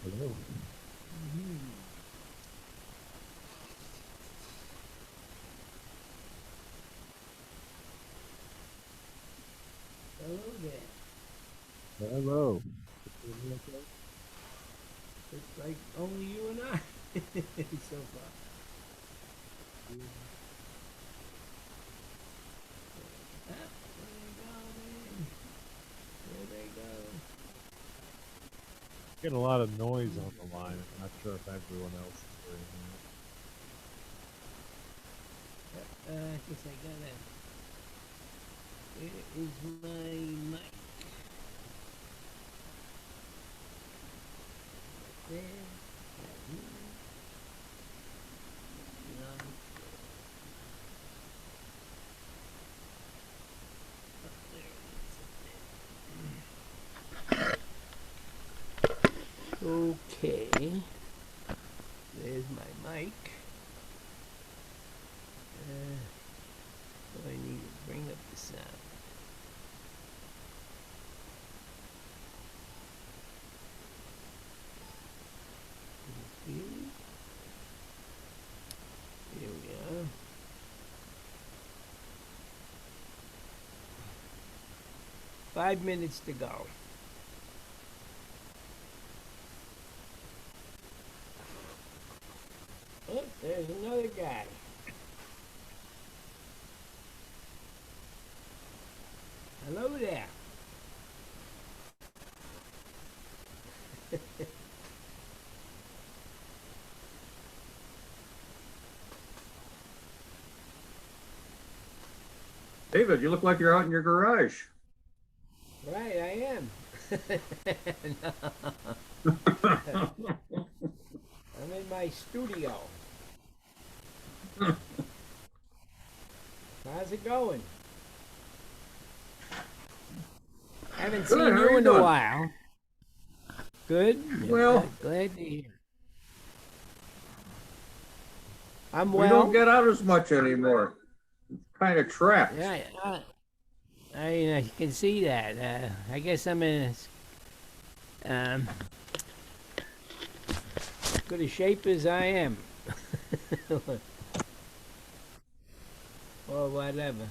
Hello. Hello there. Hello. Can you hear me okay? It's like only you and I so far. Ah, where they go, man? Where they go? Getting a lot of noise on the line. I'm not sure if everyone else is hearing I guess I gotta. Where is my mic? There. Right here. No. There it is. Okay. There's my mic. So I need to bring up the sound. Here we are. 5 minutes to go. Oh, there's another guy. Hello there. David, you look like you're out in your garage. Right, I am. I'm in my studio. How's it going? Haven't Good, seen how are you you in a doing? while. Good. Well, Glad to hear. I'm we don't well. get out as much anymore. Kind of trapped. Yeah, I can see that. I guess I'm in um, good a shape as I am. Or whatever.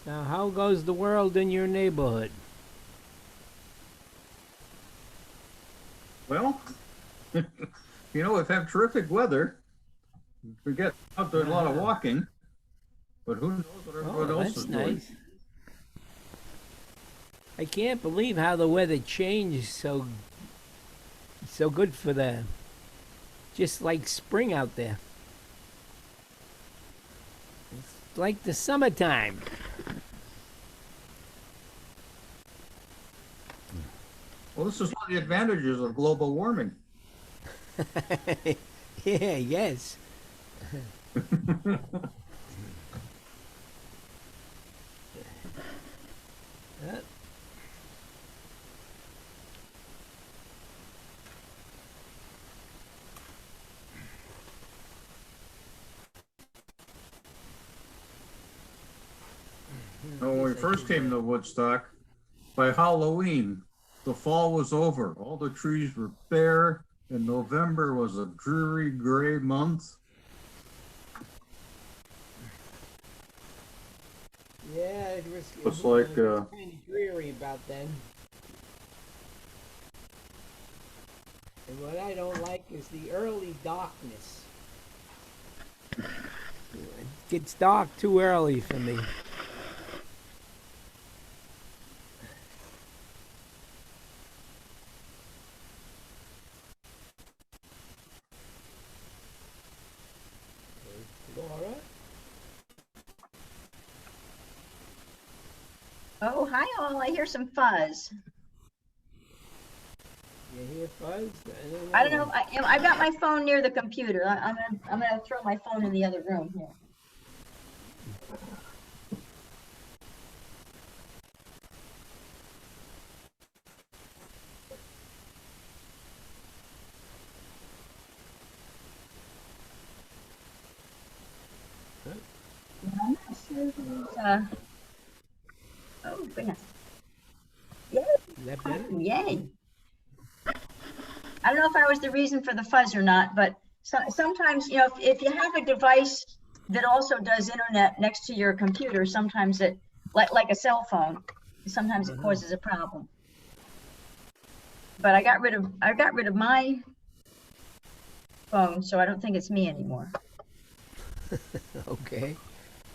Now, how goes the world in your neighborhood? Well, we've had terrific weather. We get out there a lot of Uh-huh. walking, but who knows what everyone Oh, else is that's doing. nice. I can't believe how the weather changed so good for the just like spring out there. It's like the summertime. Well, this is one of the advantages of global warming. Yeah, yes. Uh, When we guess I first should. came to Woodstock, by Halloween, the fall was over. All the trees were bare, and November was a dreary gray month. Yeah, Looks like it was kind of dreary about then. And what I don't like is the early darkness. It gets dark too early for me. Laura, Oh, hi all. I hear some fuzz. you hear fuzz? I don't know. I've got my phone near the computer. I'm gonna throw my phone in the other room here. Oh, goodness. Is that better? Yay. I don't know if I was the reason for the fuzz or not, but sometimes, you know, if you have a device that also does internet next to your computer, sometimes it, like a cell phone, sometimes it causes a problem. But I got rid of my phone, so I don't think it's me anymore. Okay.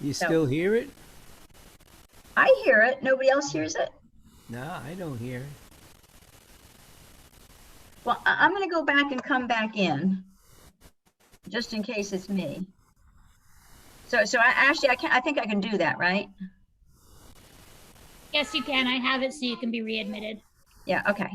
You So- still hear it? I hear it. Nobody else hears it. No, I don't hear it. Well, I'm going to go back and come back in, just in case it's me. So I think I can do that, right? Yes, you can. I have it so you can be readmitted. Yeah. Okay.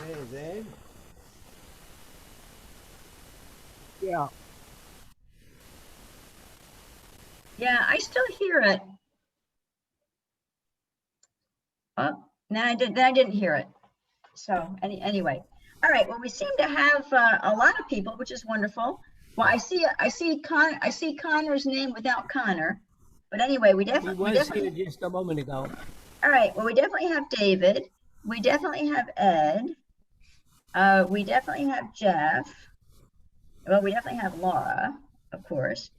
Hey, Zane? Yeah. Yeah, I still hear it. Oh, no, I didn't hear it. So anyway, all right. Well, we seem to have a lot of people, which is wonderful. Well, I see Connor's name without Connor, but anyway, we He definitely was here just a moment ago. All right. Well, we definitely have David. We definitely have Ed. We definitely have Jeff. Well, we definitely have Laura, of course.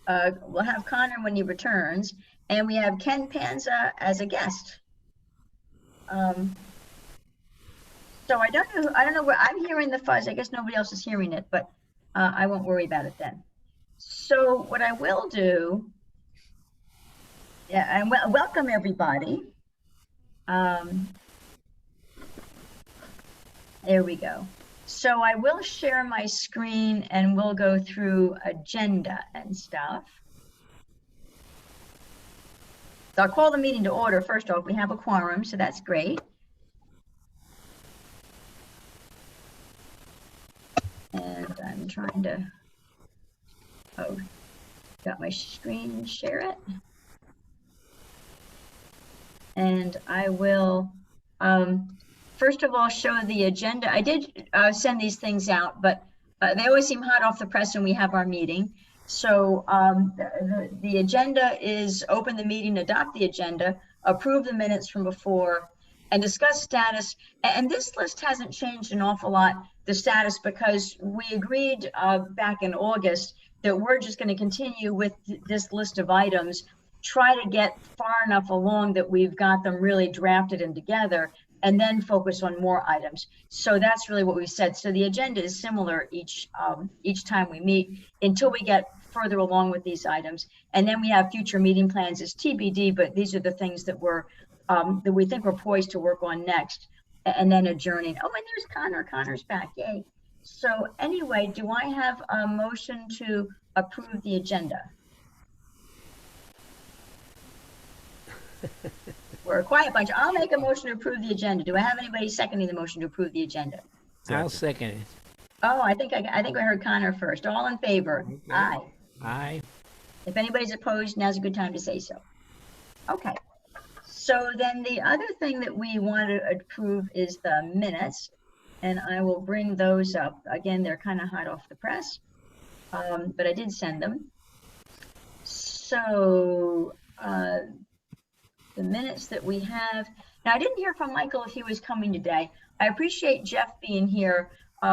We'll have Connor when he returns, and we have Ken Panza as a guest. So I don't know where I'm hearing the fuzz. I guess nobody else is hearing it, but I won't worry about it then. So what I will do, yeah, and welcome everybody. There we go. So I will share my screen and we'll go through agenda and stuff. So I'll call the meeting to order. First off, we have a quorum, so that's great. And I'm trying to, got my screen, share it. And I will, first of all, show the agenda. I did send these things out, but they always seem hot off the press when we have our meeting. So the agenda is open the meeting, adopt the agenda, approve the minutes from before, and discuss status. And this list hasn't changed an awful lot, the status, because we agreed back in August that we're just going to continue with this list of items, try to get far enough along that we've got them really drafted and together, and then focus on more items. So that's really what we said. So the agenda is similar each time we meet until we get further along with these items. And then we have future meeting plans as TBD, but these are the things that that we think we're poised to work on next, and then adjourning. Oh, and there's Connor. Connor's back, yay. So anyway, do I have a motion to approve the agenda? We're a quiet bunch. I'll make a motion to approve the agenda. Do I have anybody seconding the motion to approve the agenda? I'll second it. Oh, I think we heard Connor first. All in favor? Okay. Aye. Aye. If anybody's opposed, now's a good time to say so. Okay. So then the other thing that we want to approve is the minutes, and I will bring those up. Again, they're kind of hot off the press, but I did send them. So the minutes that we have. Now, I didn't hear from Michael if he was coming today. I appreciate Jeff being here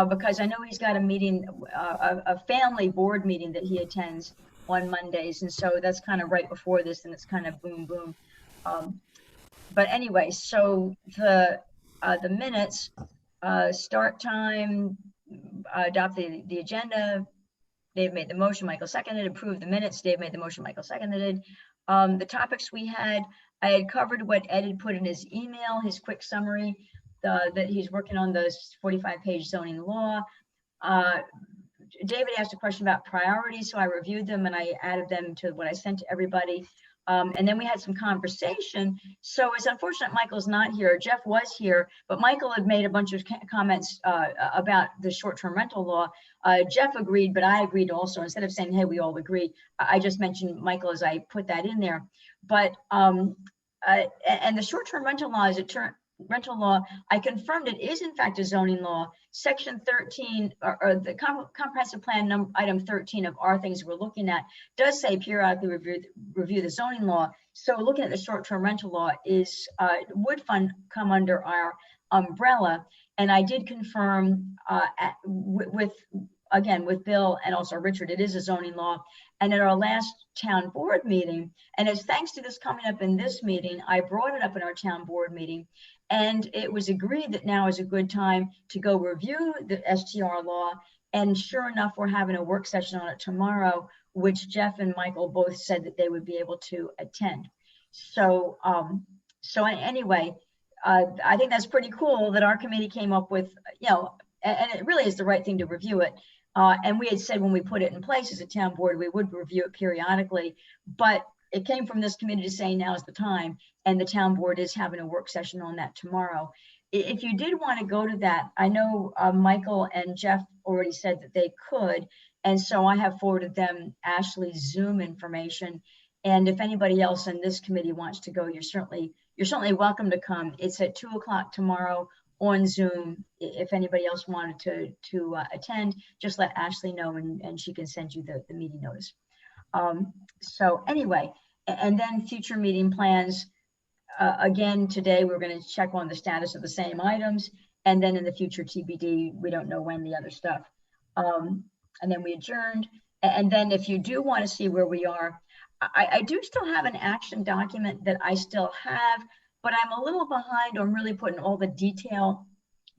because I know he's got a meeting, a family board meeting that he attends on Mondays. And so that's kind of right before this, and it's kind of boom, boom. But anyway, so the minutes, start time, adopt the agenda. Dave made the motion, Michael seconded, approve the minutes. Dave made the motion, Michael seconded. The topics we had, I had covered what Ed had put in his email, his quick summary, that he's working on the 45-page zoning law. David asked a question about priorities, so I reviewed them and I added them to what I sent to everybody. And then we had some conversation. So it's unfortunate Michael's not here. Jeff was here, but Michael had made a bunch of comments about the short-term rental law. Jeff agreed, but I agreed also. Instead of saying, hey, we all agree, I just mentioned Michael as I put that in there. But and the short-term rental law is rental law, I confirmed it is in fact a zoning law. Section 13 or the comprehensive plan item 13 of our things we're looking at does say periodically review the zoning law. So looking at the short-term rental law is would come under our umbrella. And I did confirm with Bill and also Richard, it is a zoning law. And at our last town board meeting, and as thanks to this coming up in this meeting, I brought it up in our town board meeting, and it was agreed that now is a good time to go review the STR law. And sure enough, we're having a work session on it tomorrow, which Jeff and Michael both said that they would be able to attend. So, anyway, I think that's pretty cool that our committee came up with, and it really is the right thing to review it. And we had said when we put it in place as a town board, we would review it periodically, but it came from this committee to say now is the time, and the town board is having a work session on that tomorrow. If you did want to go to that, I know Michael and Jeff already said that they could, and so I have forwarded them Ashley's Zoom information. And if anybody else in this committee wants to go, you're certainly welcome to come. It's at 2 o'clock tomorrow on Zoom. If anybody else wanted to attend, just let Ashley know, and she can send you the meeting notice. So anyway, and then future meeting plans. Again, today we're going to check on the status of the same items, and then in the future TBD, we don't know when the other stuff. And then we adjourned. And then if you do want to see where we are, I do still have an action document that I still have, but I'm a little behind on really putting all the detail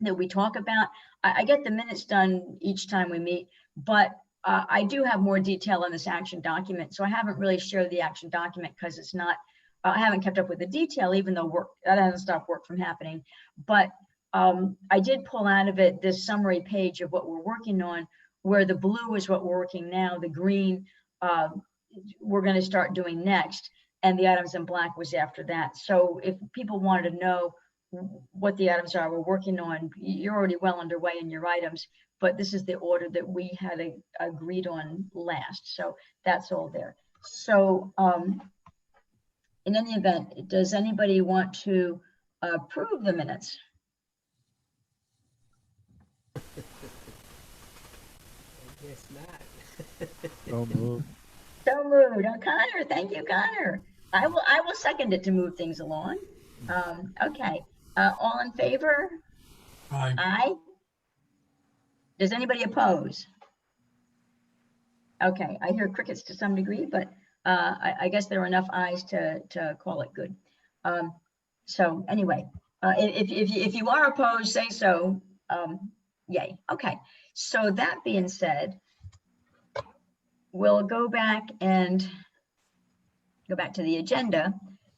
that we talk about. I get the minutes done each time we meet, but I do have more detail in this action document. So I haven't really shared the action document because it's not, I haven't kept up with the detail, even though that hasn't stopped work from happening. But I did pull out of it this summary page of what we're working on, where the blue is what we're working now, the green we're going to start doing next, and the items in black was after that. So if people wanted to know what the items are we're working on, you're already well underway in your items, but this is the order that we had agreed on last. So that's all there. So in any event, does anybody want to approve the minutes? I guess not. So moved. So moved. Oh, Connor, thank you, Connor. I will second it to move things along. Okay. All in favor? Aye. Aye. Does anybody oppose? Okay, I hear crickets to some degree, but I guess there are enough ayes to call it good. So anyway, if you are opposed, say so. Yay. Okay. So that being said, we'll go back to the agenda.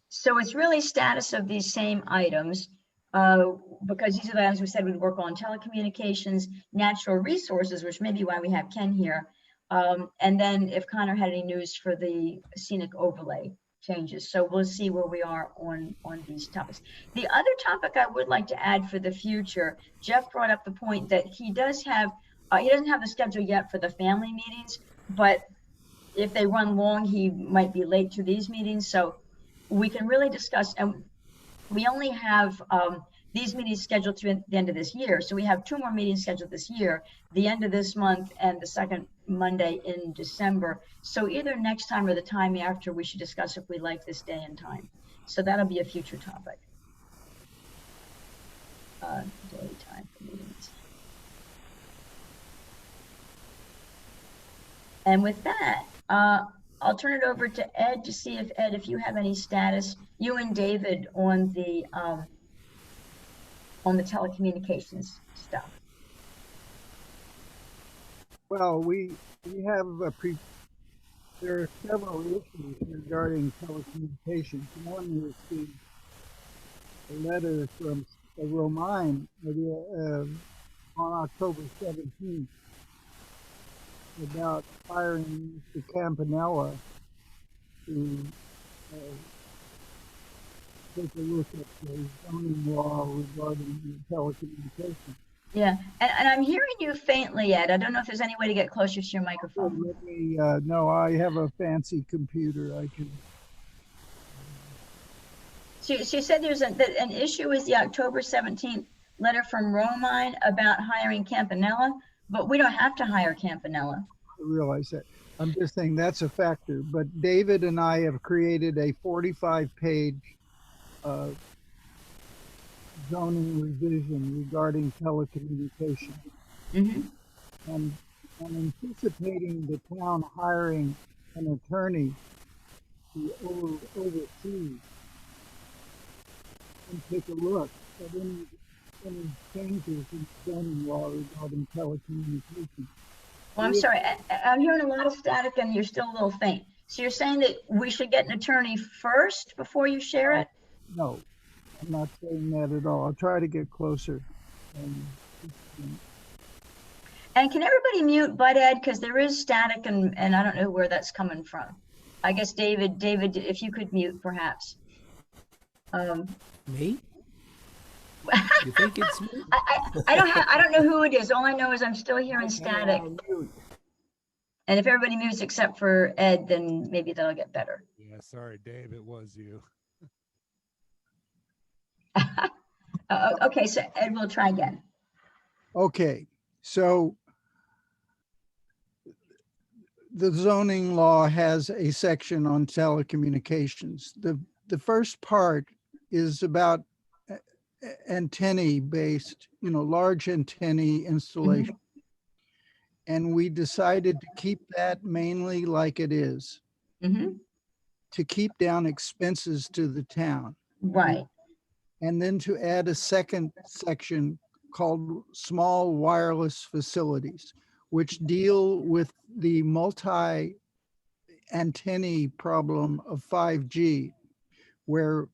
So it's really status of these same items, because these are the items we said we'd work on: telecommunications, natural resources, which may be why we have Ken here. And then if Connor had any news for the scenic overlay changes. So we'll see where we are on these topics. The other topic I would like to add for the future, Jeff brought up the point that he doesn't have the schedule yet for the family meetings, but if they run long, he might be late to these meetings. So we can really discuss, and we only have these meetings scheduled to the end of this year. So we have 2 more meetings scheduled this year, the end of this month and the second Monday in December. So either next time or the time after, we should discuss if we like this day and time. So that'll be a future topic. Day, time for meetings. And with that, I'll turn it over to Ed to see if, Ed, if you have any status, you and David, on the telecommunications stuff. Well, we have there are several issues regarding telecommunications. One is the letter from Romine on October 17th about firing Mr. Campanella, who uh, take a look at the zoning law regarding telecommunications. Yeah, and I'm hearing you faintly, Ed. I don't know if there's any way to get closer to your microphone. Let me, no, I have a fancy computer. I can. She said there's that an issue is the October 17th letter from Romine about hiring Campanella, but we don't have to hire Campanella. Realize that. I'm just saying that's a factor. But David and I have created a 45-page zoning revision regarding telecommunications. Mm-hmm. And I'm anticipating the town hiring an attorney to oversee and take a look at any changes in zoning law regarding telecommunications. Well, I'm sorry. I'm hearing a lot of static and you're still a little faint. So you're saying that we should get an attorney first before you share it? No, I'm not saying that at all. I'll try to get closer. And can everybody mute Bud Ed? Because there is static and I don't know where that's coming from. I guess David, if you could mute perhaps. Me? You think it's me? I don't know who it is. All I know is I'm still hearing static. And if everybody mutes except for Ed, then maybe that'll get better. Yeah, sorry, Dave, it was you. Okay, so Ed, we'll try again. Okay, so the zoning law has a section on telecommunications. The first part is about antennae based, large antennae installation. And we decided to keep that mainly like it is, to keep down expenses to the town. Right. And then to add a second section called small wireless facilities, which deal with the multi antennae problem of 5G, where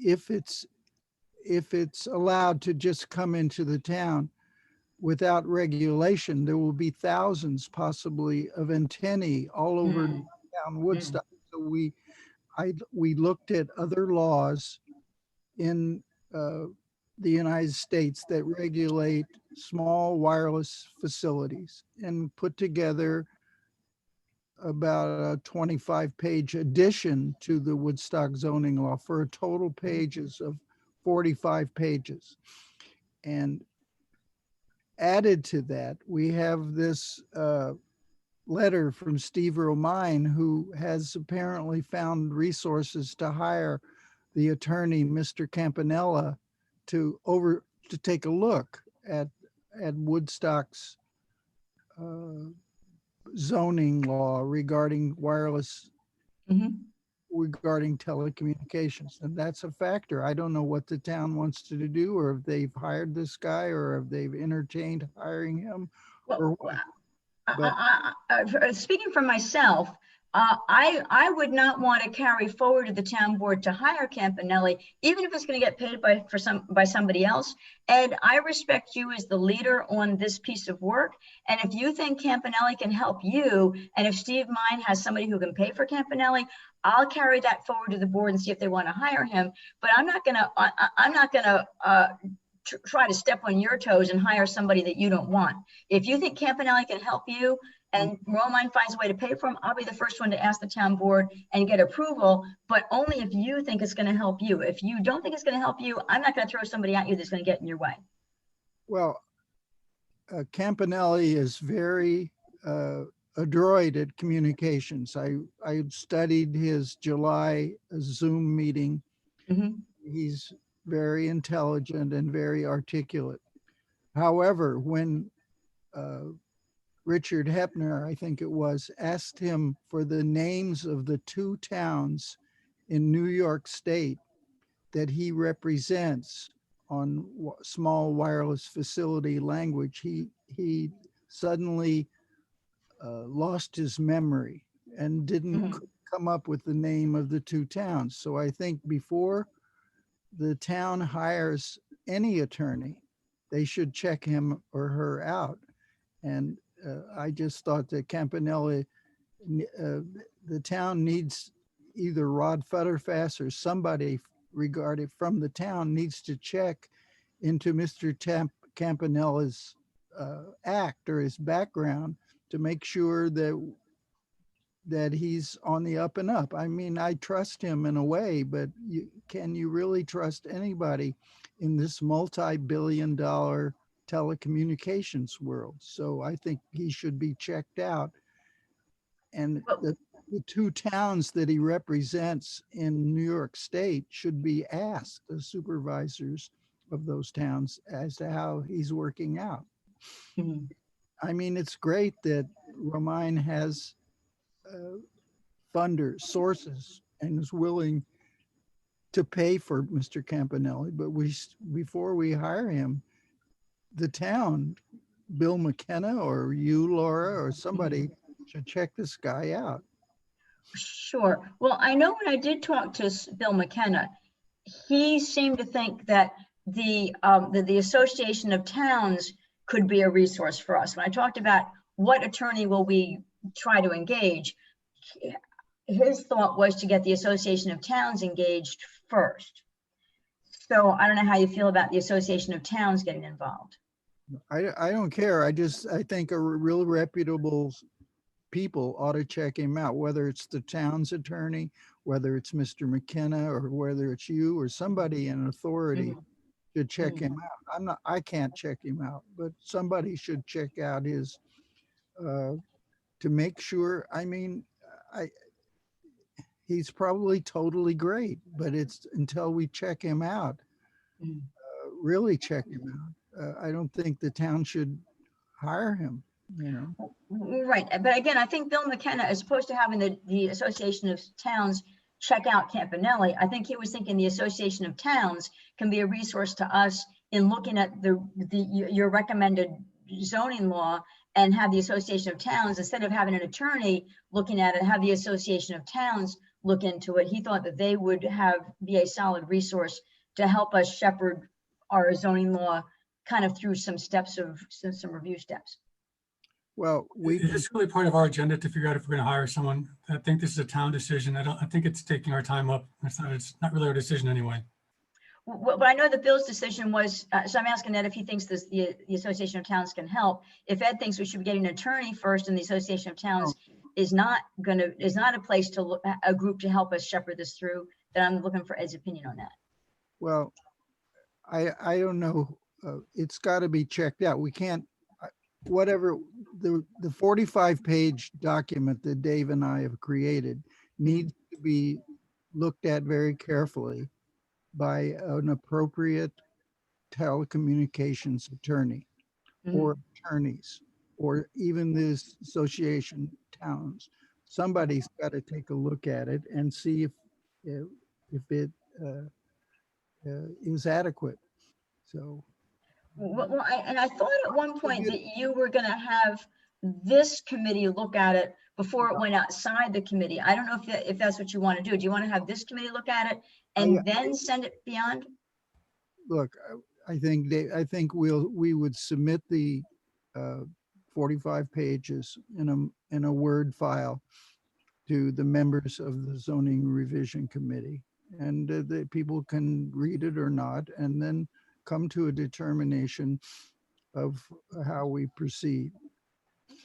if it's allowed to just come into the town without regulation, there will be thousands possibly of antennae all over town Woodstock. So we looked at other laws in the United States that regulate small wireless facilities and put together about a 25-page addition to the Woodstock zoning law for a total pages of 45 pages. And added to that, we have this letter from Steve Romine, who has apparently found resources to hire the attorney, Mr. Campanella, to take a look at Woodstock's zoning law regarding wireless, regarding telecommunications. And that's a factor. I don't know what the town wants to do, or if they've hired this guy, or if they've entertained hiring him. Well, speaking for myself, I would not want to carry forward to the town board to hire Campanelli, even if it's going to get paid by somebody else. Ed, I respect you as the leader on this piece of work. And if you think Campanelli can help you, and if Steve Mine has somebody who can pay for Campanelli, I'll carry that forward to the board and see if they want to hire him. But I'm not going to try to step on your toes and hire somebody that you don't want. If you think Campanelli can help you and Romine finds a way to pay for him, I'll be the first one to ask the town board and get approval, but only if you think it's going to help you. If you don't think it's going to help you, I'm not going to throw somebody at you that's going to get in your way. Well, Campanelli is very adroit at communications. I studied his July Zoom meeting. He's very intelligent and very articulate. However, when Richard Hepner, I think it was, asked him for the names of the two towns in New York State that he represents on small wireless facility language, he suddenly lost his memory and didn't come up with the name of the two towns. So I think before the town hires any attorney, they should check him or her out. And I just thought that Campanelli, the town needs either Rod Futterfass or somebody regarding from the town needs to check into Mr. Campanella's act or his background to make sure that he's on the up and up. I mean, I trust him in a way, but can you really trust anybody in this multi-billion-dollar telecommunications world? So I think he should be checked out. And the two towns that he represents in New York State should be asked, the supervisors of those towns, as to how he's working out. Mhm. I mean, it's great that Romine has funders, sources, and is willing to pay for Mr. Campanelli, but before we hire him, the town, Bill McKenna or you, Laura, or somebody should check this guy out. Sure. Well, I know when I did talk to Bill McKenna, he seemed to think that the Association of Towns could be a resource for us. When I talked about what attorney will we try to engage, his thought was to get the Association of Towns engaged first. So I don't know how you feel about the Association of Towns getting involved. I don't care. I think a real reputable people ought to check him out, whether it's the town's attorney, whether it's Mr. McKenna, or whether it's you or somebody in authority should check him out. I can't check him out, but somebody should check out his, to make sure. I mean, he's probably totally great, but it's until we check him out, really check him out. I don't think the town should hire him, you know. Right. But again, I think Bill McKenna, as opposed to having the Association of Towns check out Campanelli, I think he was thinking the Association of Towns can be a resource to us in looking at your recommended zoning law, and have the Association of Towns, instead of having an attorney looking at it, have the Association of Towns look into it. He thought that they would be a solid resource to help us shepherd our zoning law kind of through some steps of some review steps. Well, It's really part of our agenda to figure out if we're going to hire someone. I think this is a town decision. I think it's taking our time up. It's not really our decision anyway. But I know that Bill's decision was, so I'm asking Ed if he thinks the Association of Towns can help. If Ed thinks we should be getting an attorney first, and the Association of Towns is not a place to look, a group to help us shepherd this through, then I'm looking for Ed's opinion on that. well, I don't know. It's got to be checked out. We can't, whatever, the 45-page document that Dave and I have created needs to be looked at very carefully by an appropriate telecommunications attorney or attorneys, or even this association towns. Somebody's got to take a look at it and see if it is adequate. So. Well, I thought at one point that you were going to have this committee look at it before it went outside the committee. I don't know if that's what you want to do. Do you want to have this committee look at it and then send it beyond? Look, I think we would submit the 45 pages in a Word file to the members of the zoning revision committee, and the people can read it or not, and then come to a determination of how we proceed.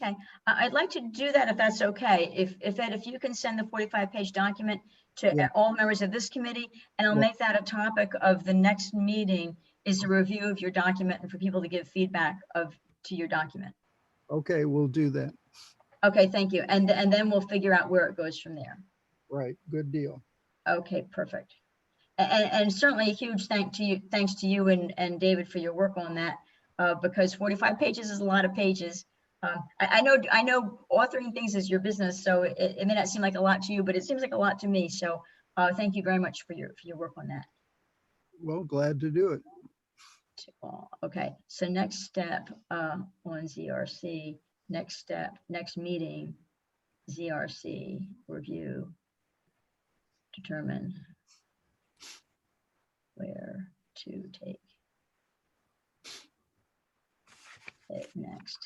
Okay, I'd like to do that if that's okay. If Ed, if you can send the 45-page document to all members of this committee, and I'll make that a topic of the next meeting, is a review of your document and for people to give feedback to your document. Okay, we'll do that. Okay, thank you. And then we'll figure out where it goes from there. Right, good deal. Okay, perfect. And certainly a huge thanks to you and David for your work on that, because 45 pages is a lot of pages. I know authoring things is your business, so it may not seem like a lot to you, but it seems like a lot to me. So thank you very much for your work on that. Well, glad to do it. Okay, so next step on ZRC, next meeting, ZRC review, determine where to take it next.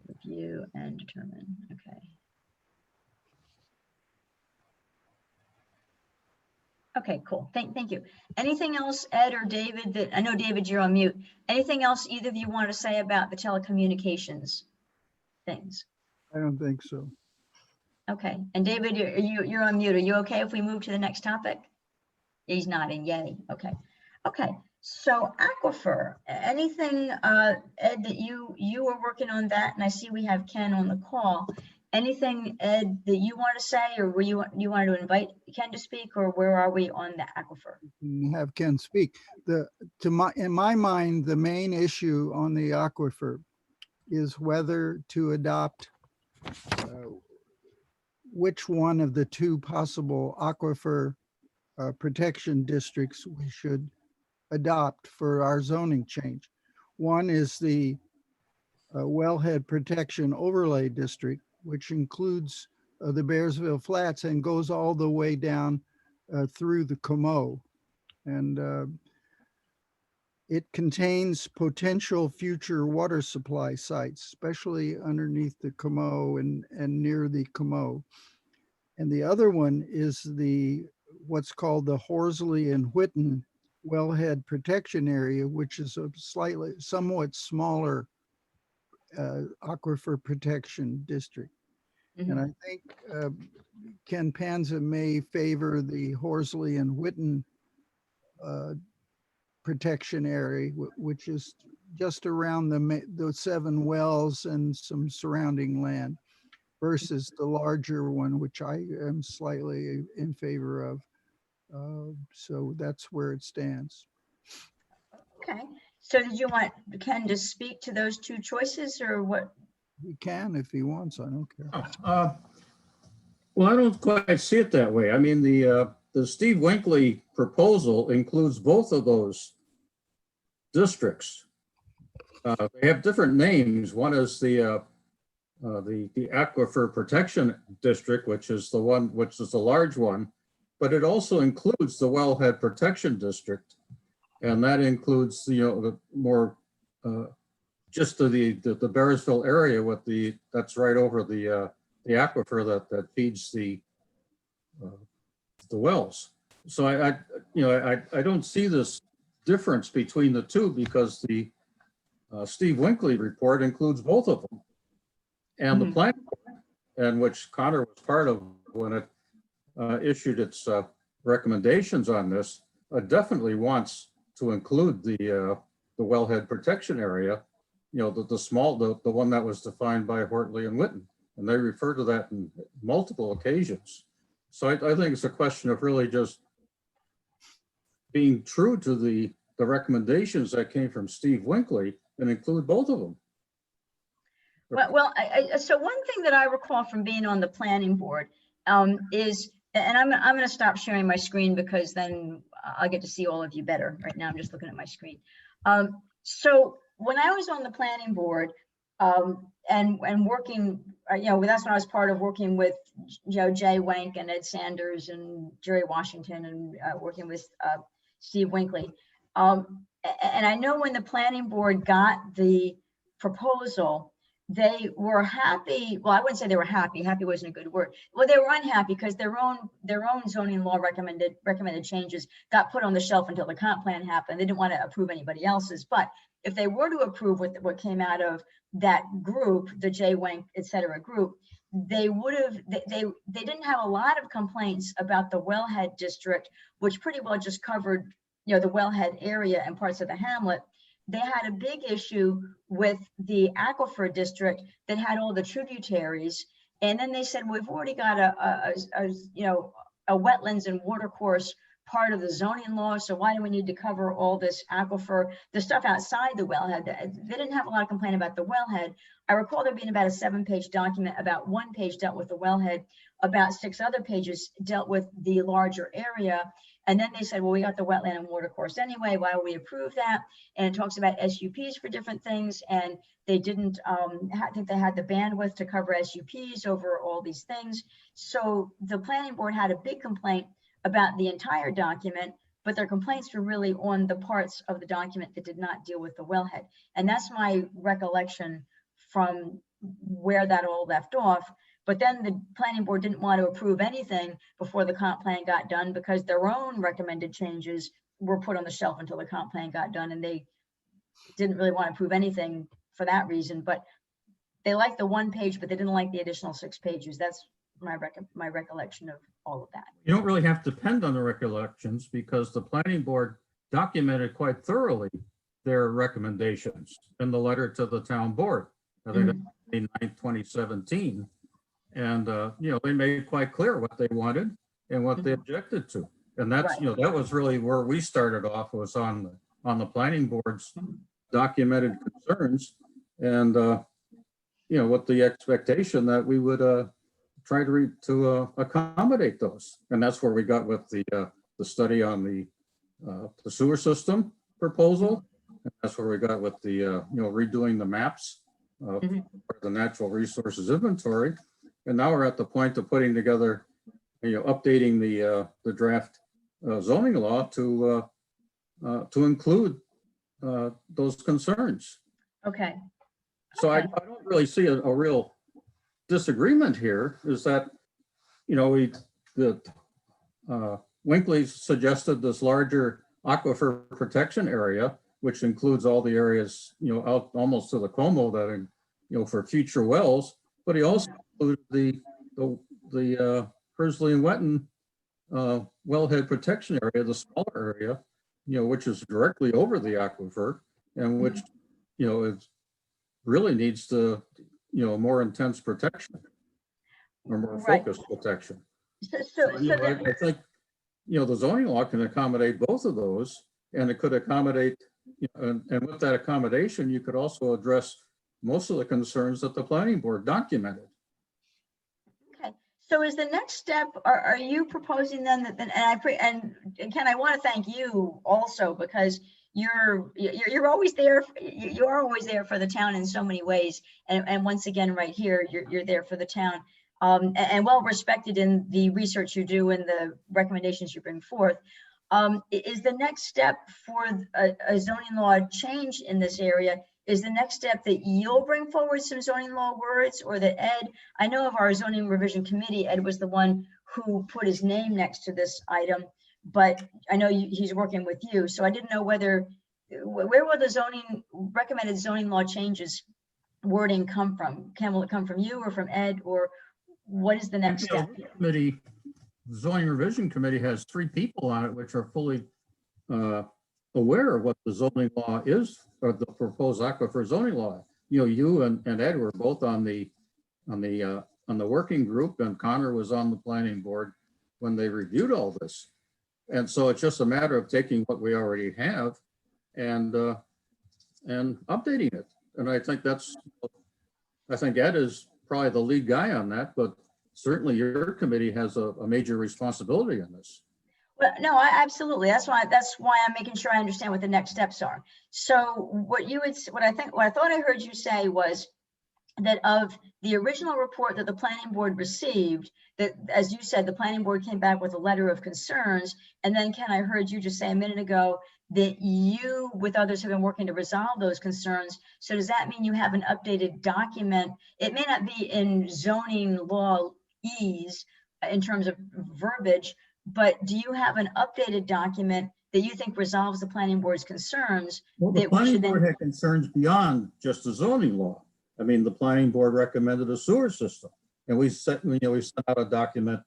Review and determine. Okay. Okay, cool. Thank you. Anything else, Ed or David, that, I know David, you're on mute. Anything else either of you want to say about the telecommunications things? I don't think so. Okay, and David, you're on mute. Are you okay if we move to the next topic? He's nodding, yay. Okay. Okay, so aquifer, anything, Ed, that you were working on that, and I see we have Ken on the call. Anything, Ed, that you want to say, or were you wanted to invite Ken to speak, or where are we on the aquifer? And have Ken speak. In my mind, the main issue on the aquifer is whether to adopt which one of the two possible aquifer protection districts we should adopt for our zoning change. One is the Wellhead Protection Overlay District, which includes the Bearsville Flats and goes all the way down through the Comoe. And it contains potential future water supply sites, especially underneath the Comoe and near the Comoe. And the other one is what's called the Horsley and Whitten Wellhead Protection Area, which is a somewhat smaller aquifer protection district. And I think Ken Panza may favor the Horsley and Whitten protection area, which is just around the 7 wells and some surrounding land, versus the larger one, which I am slightly in favor of. So that's where it stands. Okay, so did you want Ken to speak to those two choices, or what? He can if he wants, I don't care. Well, I don't quite see it that way. I mean, the Steve Winkley proposal includes both of those districts. They have different names. One is the Aquifer Protection District, which is the large one, but it also includes the Wellhead Protection District, and that includes the more just the Bearsville area with that's right over the aquifer that feeds the wells. So I don't see this difference between the two, because the Steve Winkley report includes both of them, and the plan, and which Connor was part of when it issued its recommendations on this, definitely wants to include the wellhead protection area, the one that was defined by Hortley and Whitten, and they refer to that in multiple occasions. So I think it's a question of really just being true to the recommendations that came from Steve Winkley and include both of them. Well, so one thing that I recall from being on the planning board is, and I'm going to stop sharing my screen because then I'll get to see all of you better. Right now, I'm just looking at my screen. So when I was on the planning board and working, that's when I was part of working with Jay Wank and Ed Sanders and Jerry Washington, and working with Steve Winkley. And I know when the planning board got the proposal, they were happy. Well, I wouldn't say they were happy. Happy wasn't a good word. Well, they were unhappy because their own zoning law recommended changes got put on the shelf until the comp plan happened. They didn't want to approve anybody else's. But if they were to approve what came out of that group, the J Wank, et cetera group, they would have. They didn't have a lot of complaints about the wellhead district, which pretty well just covered the wellhead area and parts of the hamlet. They had a big issue with the aquifer district that had all the tributaries. And then they said, we've already got a wetlands and watercourse part of the zoning law. So why do we need to cover all this aquifer, the stuff outside the wellhead? They didn't have a lot of complaint about the wellhead. I recall there being about a 7-page document, about 1 page dealt with the wellhead, about 6 other pages dealt with the larger area. And then they said, well, we got the wetland and watercourse anyway, why would we approve that? And it talks about SUPs for different things. And they didn't think they had the bandwidth to cover SUPs over all these things. So the planning board had a big complaint about the entire document, but their complaints were really on the parts of the document that did not deal with the wellhead. And that's my recollection from where that all left off. But then the planning board didn't want to approve anything before the comp plan got done because their own recommended changes were put on the shelf until the comp plan got done, and they didn't really want to approve anything for that reason. But they liked the 1 page, but they didn't like the additional 6 pages. That's my recollection of all of that. You don't really have to depend on the recollections because the planning board documented quite thoroughly their recommendations in the letter to the town board. I think that's May 9th, 2017. And, you know, they made quite clear what they wanted and what they objected to. And that's, Right. you know, that was really where we started off, was on the planning board's documented concerns. And, you know, with the expectation that we would try to accommodate those. And that's where we got with the study on the sewer system proposal. And that's where we got with the, you know, redoing the maps for the natural resources inventory. And now we're at the point of putting together, you know, updating the draft zoning law to include those concerns. Okay. So I don't really see a real disagreement here. Is that, you know, Winkley suggested this larger aquifer protection area, which includes all the areas, you know, out almost to the Como that are, you know, for future wells. But he also included the Hersley and Wetton wellhead protection area, the smaller area, you know, which is directly over the aquifer and which, you know, it really needs to, you know, more intense protection or more focused protection. So, you know, I think, you know, the zoning law can accommodate both of those, and it could accommodate, you know, and with that accommodation, you could also address most of the concerns that the planning board documented. Okay. So is the next step, are you proposing then that, and Ken, I want to thank you also, because you're always there. You're always there for the town in so many ways. And once again, right here, you're there for the town, and well respected in the research you do and the recommendations you bring forth. Is the next step for a zoning law change in this area? Is the next step that you'll bring forward some zoning law words, or that Ed? I know of our zoning revision committee, Ed was the one who put his name next to this item, but I know he's working with you. So I didn't know where will the recommended zoning law changes wording come from? Will it come from you or from Ed, or what is the next step? The zoning revision committee has 3 people on it, which are fully aware of what the zoning law is, or the proposed aquifer zoning law. You know, you and Ed were both on the working group, and Connor was on the planning board when they reviewed all this. And so it's just a matter of taking what we already have and updating it. And I think Ed is probably the lead guy on that, but certainly your committee has a major responsibility in this. Well, no, absolutely. That's why I'm making sure I understand what the next steps are. So what I thought I heard you say was that of the original report that the planning board received, that, as you said, the planning board came back with a letter of concerns. And then, Ken, I heard you just say a minute ago that you, with others, have been working to resolve those concerns. So does that mean you have an updated document? It may not be in zoning law ease in terms of verbiage, but do you have an updated document that you think resolves the planning board's concerns? Well, the planning board had concerns beyond just the zoning law. I mean, the planning board recommended a sewer system, and we sent out a document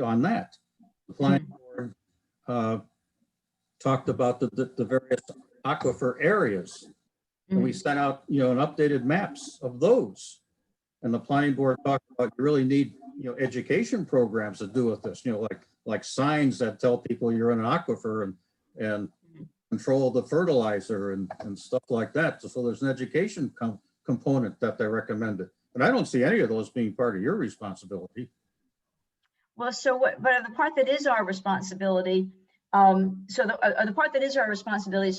on that. The planning board talked about the various aquifer areas, and we sent out, an updated maps of those. And the planning board talked about you really need, education programs to do with this, like signs that tell people you're in an aquifer and control the fertilizer and stuff like that. So there's an education component that they recommended. And I don't see any of those being part of your responsibility. Well, but the part that is our responsibility, the part that is our responsibility,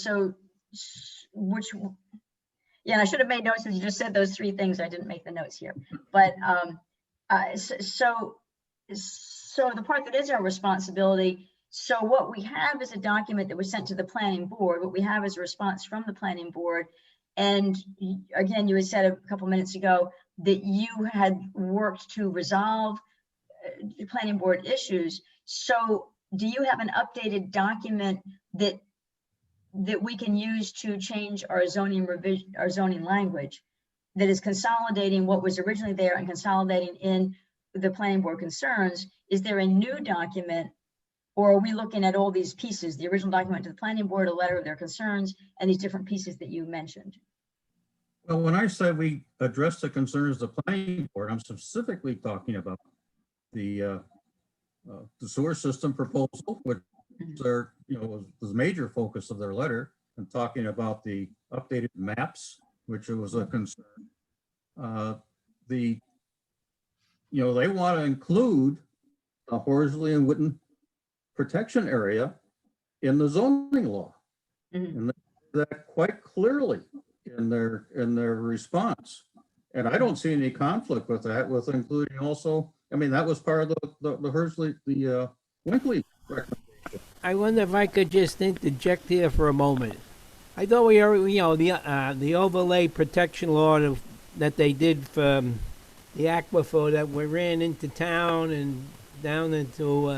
and I should have made notes as you just said those 3 things. I didn't make the notes here, but so the part that is our responsibility. So what we have is a document that was sent to the planning board. What we have is a response from the planning board. And again, you had said a couple minutes ago that you had worked to resolve planning board issues. So do you have an updated document that we can use to change our zoning revision, our zoning language, that is consolidating what was originally there and consolidating in the planning board concerns? Is there a new document, or are we looking at all these pieces, the original document to the planning board, a letter of their concerns, and these different pieces that you mentioned? Well, when I said we address the concerns of the planning board, I'm specifically talking about the sewer system proposal, which are, was the major focus of their letter, and talking about the updated maps, which was a concern. They want to include the Horsley and Witten protection area in the zoning law. And that quite clearly in their response. And I don't see any conflict with that, with including also, I mean, that was part of the Horsley, the Winkley recommendation. I wonder if I could just interject here for a moment. I thought we already, the overlay protection law that they did for the aquifer that we ran into town and down into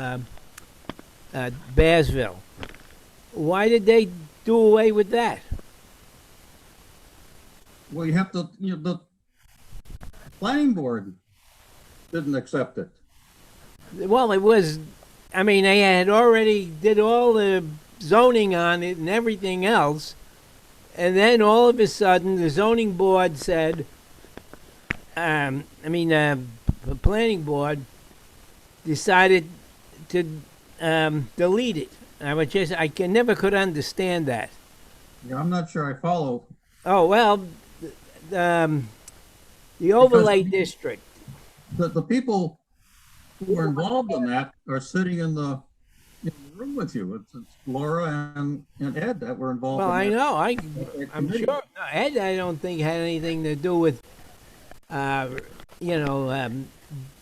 Bearsville. Why did they do away with that? Well, you have to, the planning board didn't accept it. Well, it was, I mean, they had already did all the zoning on it and everything else. And then all of a sudden, the zoning board said, the planning board decided to delete it. I never could understand that. Yeah, I'm not sure I follow. Oh, well, the overlay district. The people who are involved in that are sitting in the room with you. It's Laura and Ed that were involved. Well, in I know. that I'm committee. sure. Ed, I don't think had anything to do with,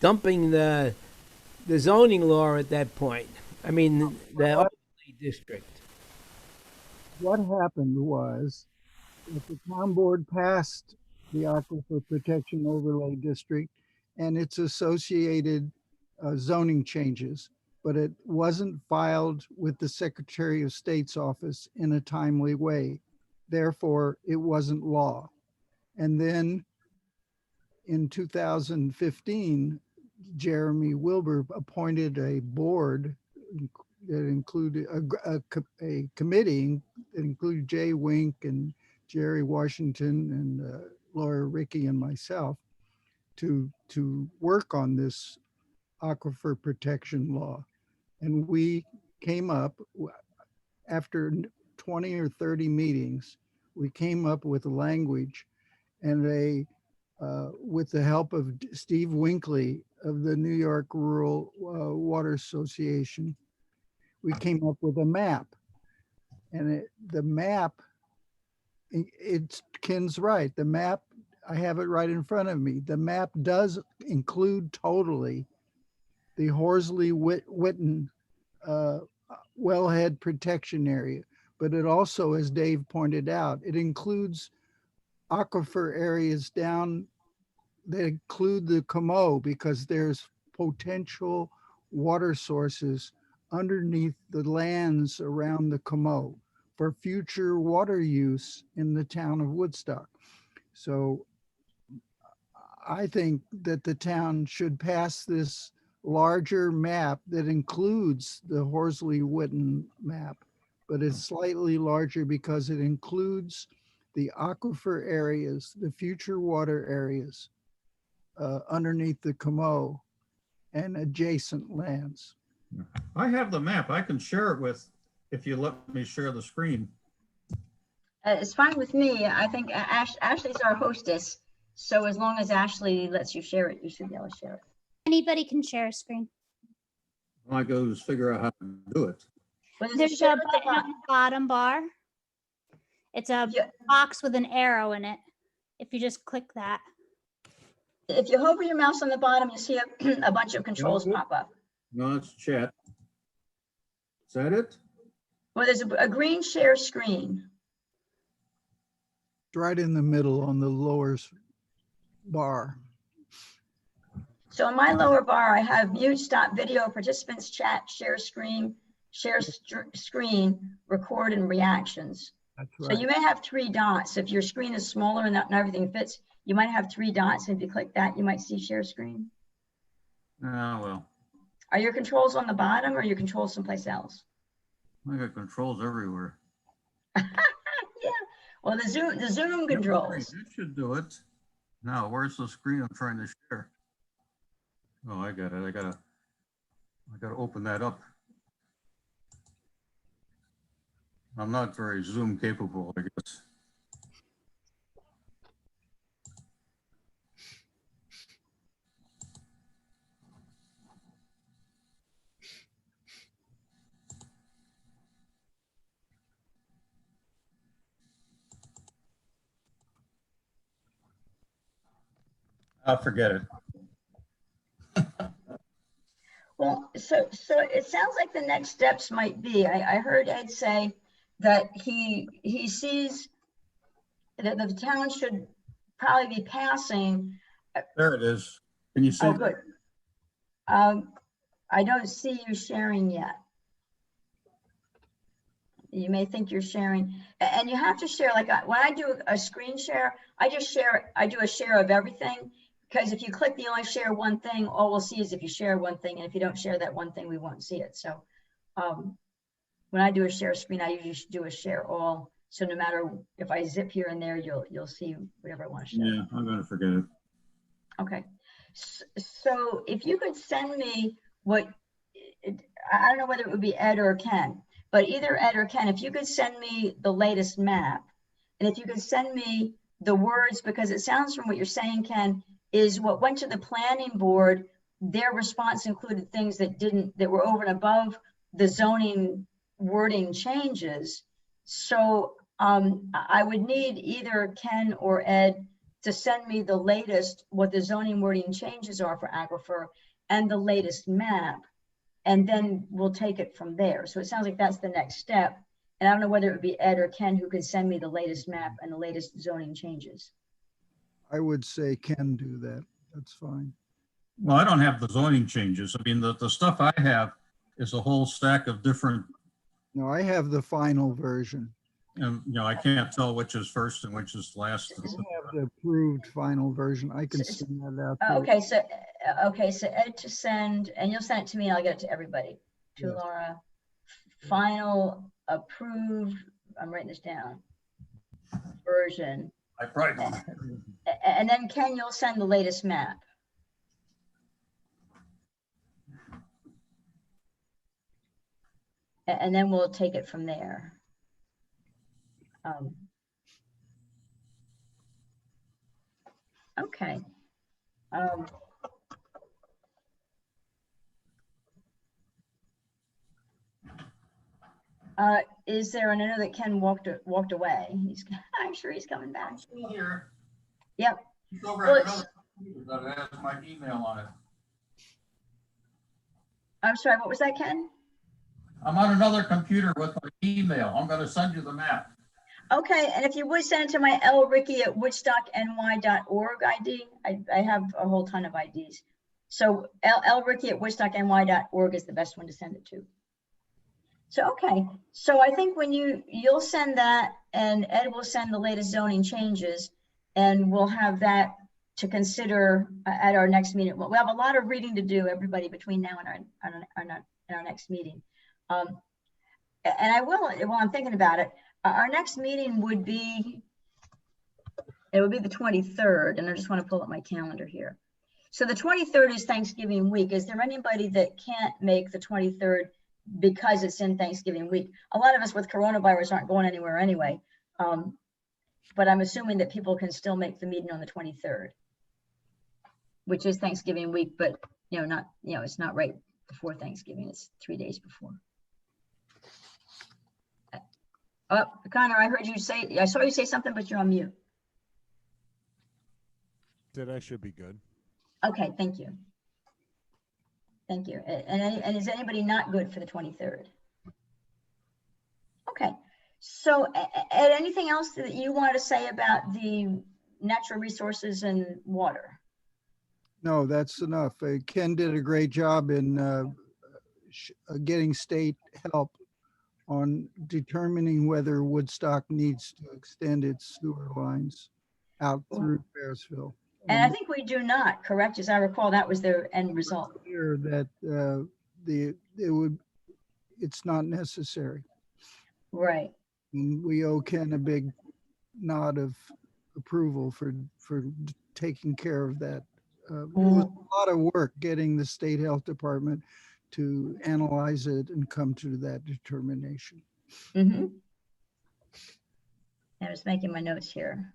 dumping the zoning law at that point. I mean, the overlay district. What happened was that the town board passed the Aquifer Protection Overlay District and its associated zoning changes, but it wasn't filed with the Secretary of State's office in a timely way. Therefore, it wasn't law. And then in 2015, Jeremy Wilbur appointed a board that included a committee that included Jay Wink and Jerry Washington and Laura Rickey and myself to work on this aquifer protection law. And we came up, after 20 or 30 meetings, we came up with a language, and with the help of Steve Winkley of the New York Rural Water Association, we came up with a map. And the map, it's Ken's right. The map, I have it right in front of me. The map does include totally the Horsley Witten wellhead protection area, but it also, as Dave pointed out, it includes aquifer areas down that include the Comoe, because there's potential water sources underneath the lands around the Comoe for future water use in the town of Woodstock. So I think that the town should pass this larger map that includes the Horsley Witten map, but it's slightly larger because it includes the aquifer areas, the future water areas underneath the Comoe and adjacent lands. I have the map. I can share it with, if you let me share the screen. It's fine with me. I think Ashley's our hostess. So as long as Ashley lets you share it, you should be able to share it. Anybody can share a screen. All I go is figure out how to do it. Well, There's share a at the button on the bottom bar. It's a Yeah. box with an arrow in it. If you just click that. If you hover your mouse on the bottom, you see a bunch of controls Yep. pop up. No, it's chat. Is that it? Well, there's a green share screen. It's right in the middle on the lower bar. So in my lower bar, I have mute, stop video, participants, chat, share screen, screen, record, and reactions. That's So right. you may have 3 dots. If your screen is smaller and not everything fits, you might have 3 dots. If you click that, you might see share screen. Ah, well, Are your controls on the bottom or are your controls someplace else? I got controls everywhere. Yeah. Well, the Zoom controls. That should do it. Now, where's the screen I'm trying to share? Oh, I got it. I gotta open that up. I'm not very Zoom capable, I guess. I'll forget it. Well, so it sounds like the next steps might be, I heard Ed say that he sees that the town should probably be passing. There it is. Can you see? Oh, good. I don't see you sharing yet. You may think you're sharing, and you have to share, like when I do a screen share, I do a share of everything. Because if you click the only share one thing, all we'll see is if you share one thing, and if you don't share that one thing, we won't see it. So when I do a share screen, I usually do a share all. So no matter if I zip here and there, you'll see whatever I want to share. Yeah, I'm gonna forget it. Okay. So if you could send me what, I don't know whether it would be Ed or Ken, but either Ed or Ken, if you could send me the latest map, and if you could send me the words, because it sounds from what you're saying, Ken, is what went to the planning board, their response included things that were over and above the zoning wording changes. So I would need either Ken or Ed to send me the latest, what the zoning wording changes are for aquifer and the latest map, and then we'll take it from there. So it sounds like that's the next step. And I don't know whether it would be Ed or Ken who could send me the latest map and the latest zoning changes. I would say can do that. That's fine. Well, I don't have the zoning changes. I mean, the stuff I have is a whole stack of different, No, I have the final version. and I can't tell which is first and which is last. I have the approved final version. I can send that out. to- Okay, so Ed to send, and you'll send it to me and I'll get it to everybody. To Yes. Laura, final approved, I'm writing this down, version. I probably don't have it. And then Ken, you'll send the latest map. And then we'll take it from there. Okay. Is there, and I know that Ken walked away. I'm sure he's coming back. Still here. Yep. He's over Well, at another computer that has my email on it. I'm sorry, what was that, Ken? I'm on another computer with my email. I'm gonna send you the map. Okay, and if you would send it to my lricky@woodstockny.org ID. I have a whole ton of IDs. So lricky@woodstockny.org is the best one to send it to. So, okay, so I think when you'll send that and Ed will send the latest zoning changes, and we'll have that to consider at our next meeting. Well, we have a lot of reading to do, everybody, between now and our next meeting. And I will, while I'm thinking about it, our next meeting would be the 23rd, and I just want to pull up my calendar here. So the 23rd is Thanksgiving week. Is there anybody that can't make the 23rd because it's in Thanksgiving week? A lot of us with coronavirus aren't going anywhere anyway. But I'm assuming that people can still make the meeting on the 23rd, which is Thanksgiving week, but it's not right before Thanksgiving. It's 3 days before. Oh, Connor, I saw you say something, but you're on mute. I should be good. Okay, thank you. Thank you. And is anybody not good for the 23rd? Okay. So, Ed, anything else that you want to say about the natural resources and water? No, that's enough. Ken did a great job in getting state help on determining whether Woodstock needs to extend its sewer lines out through Bearsville. And I think we do not, correct? As I recall, that was their end result. Clear that it's not necessary. Right. And we owe Ken a big nod of approval for taking care of that. It was a lot of work getting the state health department to analyze it and come to that determination. Mm-hmm. I was making my notes here.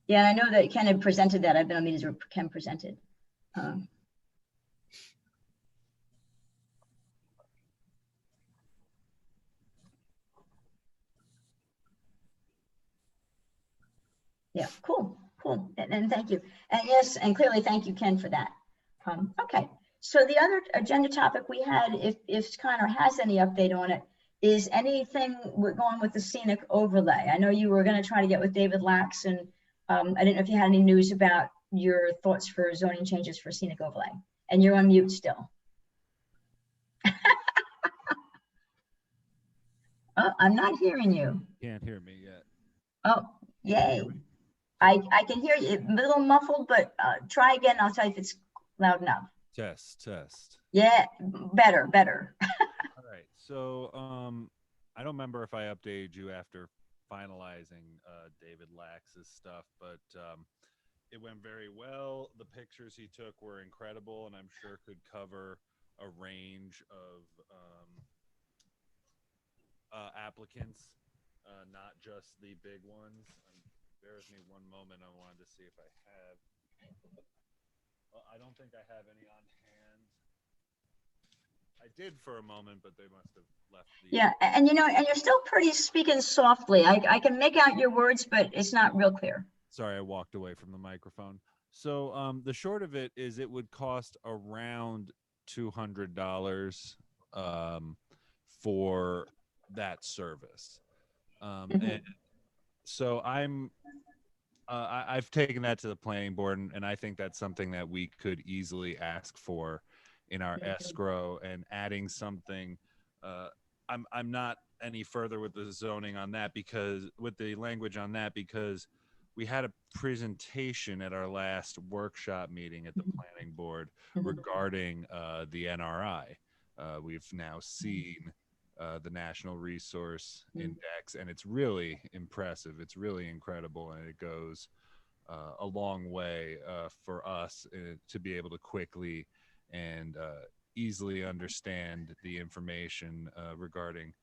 Yeah, I know that Ken had presented that. I've been on meetings where Ken presented. Yeah, cool. And thank you. And yes, and clearly thank you, Ken, for that. Okay, so the other agenda topic we had, if Connor has any update on it, is anything we're going with the scenic overlay. I know you were going to try to get with David Lax, and I didn't know if you had any news about your thoughts for zoning changes for scenic overlay. And you're on mute still. Oh, I'm not hearing you. Can't hear me yet. Oh, yay. I can hear you, a little muffled, but try again. I'll tell you if it's loud enough. Test. Yeah, better. All right. So I don't remember if I updated you after finalizing David Lax's stuff, but it went very well. The pictures he took were incredible, and I'm sure could cover a range of applicants, not just the big ones. Bear with me one moment. I wanted to see if I have. Well, I don't think I have any on hand. I did for a moment, but they must have left. Yeah, and you're still pretty speaking softly. I can make out your words, but it's not real clear. Sorry, I walked away from the microphone. So the short of it is it would cost around $200 for that service. And so I've taken that to the planning board, and I think that's something that we could easily ask for in our escrow, and adding something. I'm not any further with the zoning on that, because with the language on that, because we had a presentation at our last workshop meeting at the planning board regarding the NRI. We've now seen the National Resource Index, and it's really impressive. It's really incredible, and it goes a long way for us to be able to quickly and easily understand the information regarding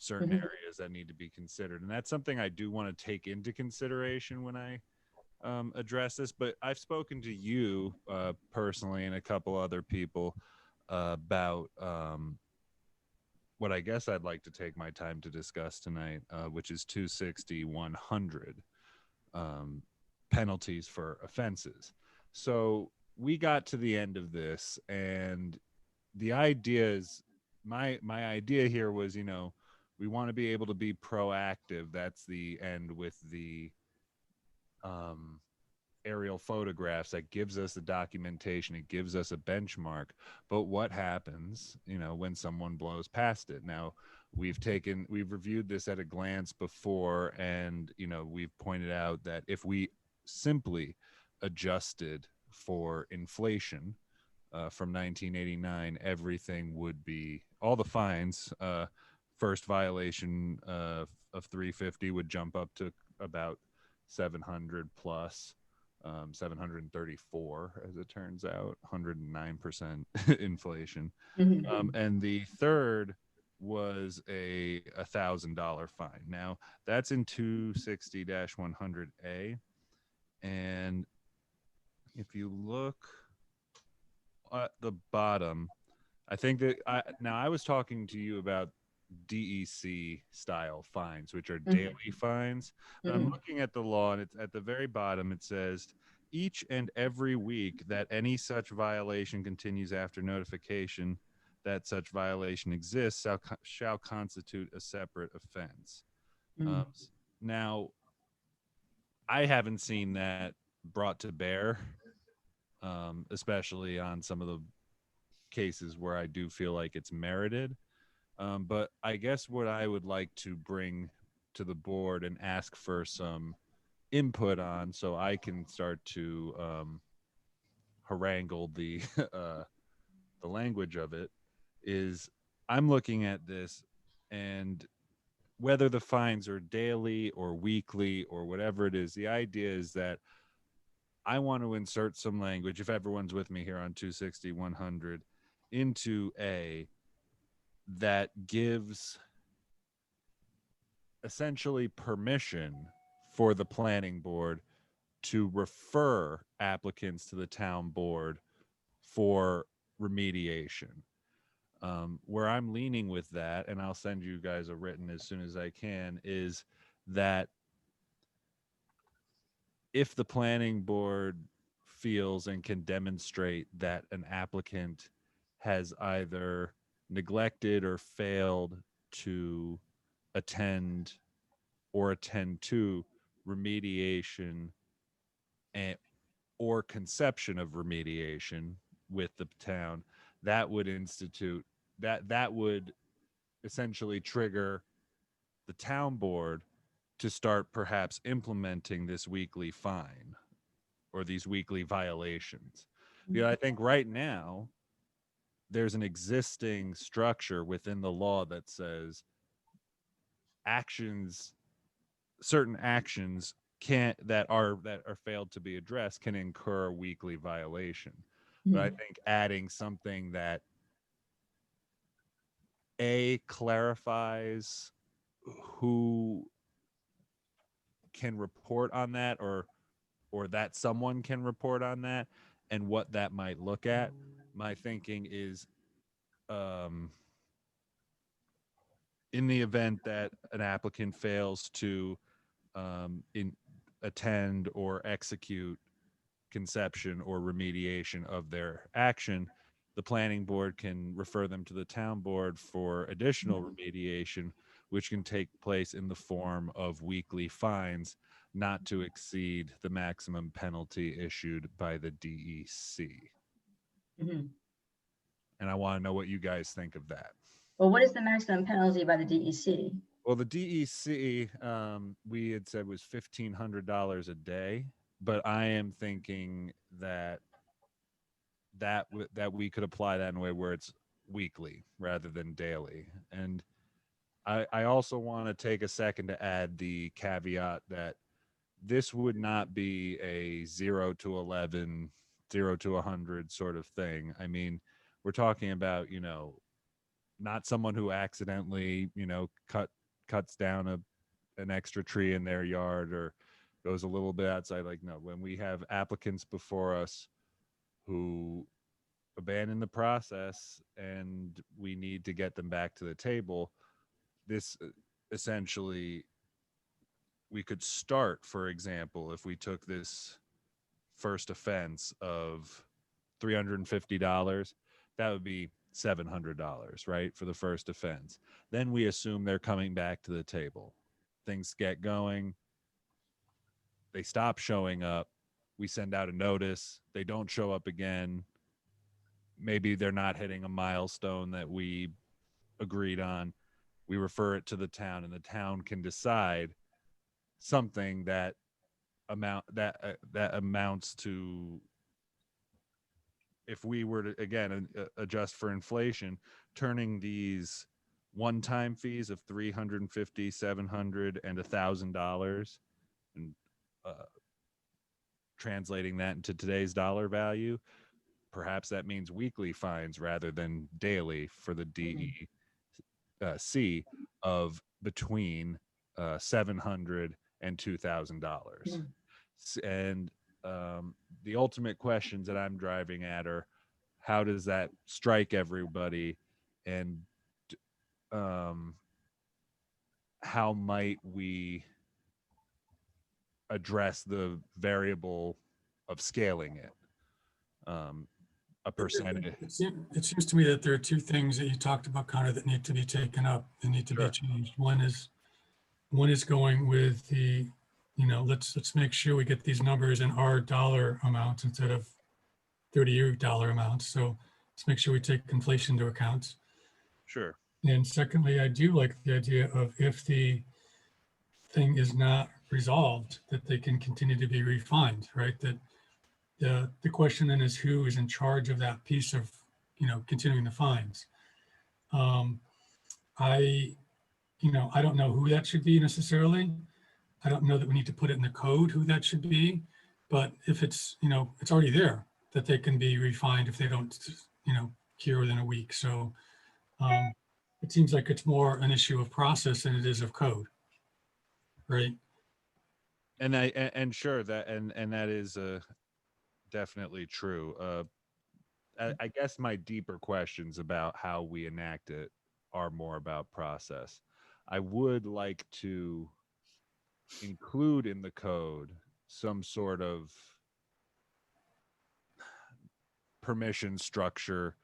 certain areas that need to be considered. And that's something I do want to take into consideration when I address this. But I've spoken to you personally and a couple other people about what I guess I'd like to take my time to discuss tonight, which is 260-100 penalties for offenses. So we got to the end of this, and the idea is, my idea here was, we want to be able to be proactive. That's the end with the aerial photographs. That gives us the documentation. It gives us a benchmark. But what happens, when someone blows past it? Now, we've reviewed this at a glance before, and, we've pointed out that if we simply adjusted for inflation from 1989, everything would be, all the fines, first violation of 350 would jump up to about 700 plus. 734, as it turns out, 109% inflation. And the third was a $1,000 fine. Now, that's in 260-100A. And if you look at the bottom, I think that I was talking to you about DEC style fines, which are daily fines. But I'm looking at the law, and it's at the very bottom. It says, each and every week that any such violation continues after notification, that such violation exists shall constitute a separate offense. Mm. Now, I haven't seen that brought to bear, especially on some of the cases where I do feel like it's merited. But I guess what I would like to bring to the board and ask for some input on, so I can start to harangue the language of it, is I'm looking at this, and whether the fines are daily or weekly or whatever it is, the idea is that I want to insert some language, if everyone's with me here on 260, 100, into A that gives essentially permission for the planning board to refer applicants to the town board for remediation. Where I'm leaning with that, and I'll send you guys a written as soon as I can, is that if the planning board feels and can demonstrate that an applicant has either neglected or failed to attend or attend to remediation and, or conception of remediation with the town, that would institute that would essentially trigger the town board to start perhaps implementing this weekly fine or these weekly violations. Because I think right now there's an existing structure within the law that says actions, certain actions can't that are failed to be addressed can incur a weekly violation. But I think adding something that clarifies who can report on that, or that someone can report on that, and what that might look at. My thinking is, in the event that an applicant fails to attend or execute conception or remediation of their action, the planning board can refer them to the town board for additional remediation, which can take place in the form of weekly fines not to exceed the maximum penalty issued by the DEC. Mhm. And I want to know what you guys think of that. Well, what is the maximum penalty by the DEC? Well, the DEC, we had said was $1,500 a day, but I am thinking that that we could apply that in a way where it's weekly rather than daily. And I also want to take a second to add the caveat that this would not be a 0 to 11, 0 to 100 sort of thing. I mean, we're talking about, not someone who accidentally, cuts down an extra tree in their yard or goes a little bit outside. Like, no, when we have applicants before us who abandon the process and we need to get them back to the table, this essentially, we could start, for example, if we took this first offense of $350, that would be $700, right, for the first offense. Then we assume they're coming back to the table. Things get going. They stop showing up. We send out a notice. They don't show up again. Maybe they're not hitting a milestone that we agreed on. We refer it to the town, and the town can decide something that amounts to, if we were to again adjust for inflation, turning these one-time fees of $350, $700, and $1,000, and translating that into today's dollar value, perhaps that means weekly fines rather than daily for the DEC of between $700 and $2,000. And the ultimate questions that I'm driving at are, how does that strike everybody, and how might we address the variable of scaling it? a percentage. It seems to me that there are two things that you talked about, Connor, that need to be taken up and need to be Sure. changed. One is going with the, let's make sure we get these numbers in our dollar amounts instead of $30 amounts. So let's make sure we take inflation into account. Sure. And secondly, I do like the idea of if the thing is not resolved, that they can continue to be refined, right? That the question then is who is in charge of that piece of, continuing the fines. I don't know who that should be necessarily. I don't know that we need to put it in the code who that should be, but if it's, it's already there, that they can be refined if they don't, cure within a week. So it seems like it's more an issue of process than it is of code, right? And sure that and that is definitely true. I guess my deeper questions about how we enact it are more about process. I would like to include in the code some sort of permission structure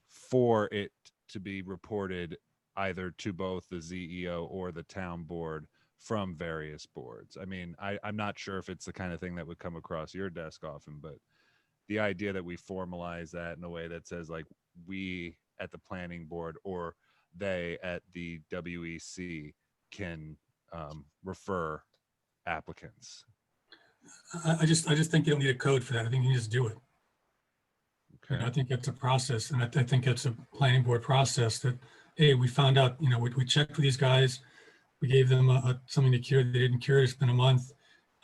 for it to be reported either to both the ZEO or the town board from various boards. I mean, I'm not sure if it's the kind of thing that would come across your desk often, but the idea that we formalize that in a way that says like we at the planning board or they at the WEC can refer applicants. I just think you don't need a code for that. I think you just do it. Okay. I think it's a process, and I think it's a planning board process that, hey, we found out, we checked with these guys, we gave them something to cure, they didn't cure it, it's been a month.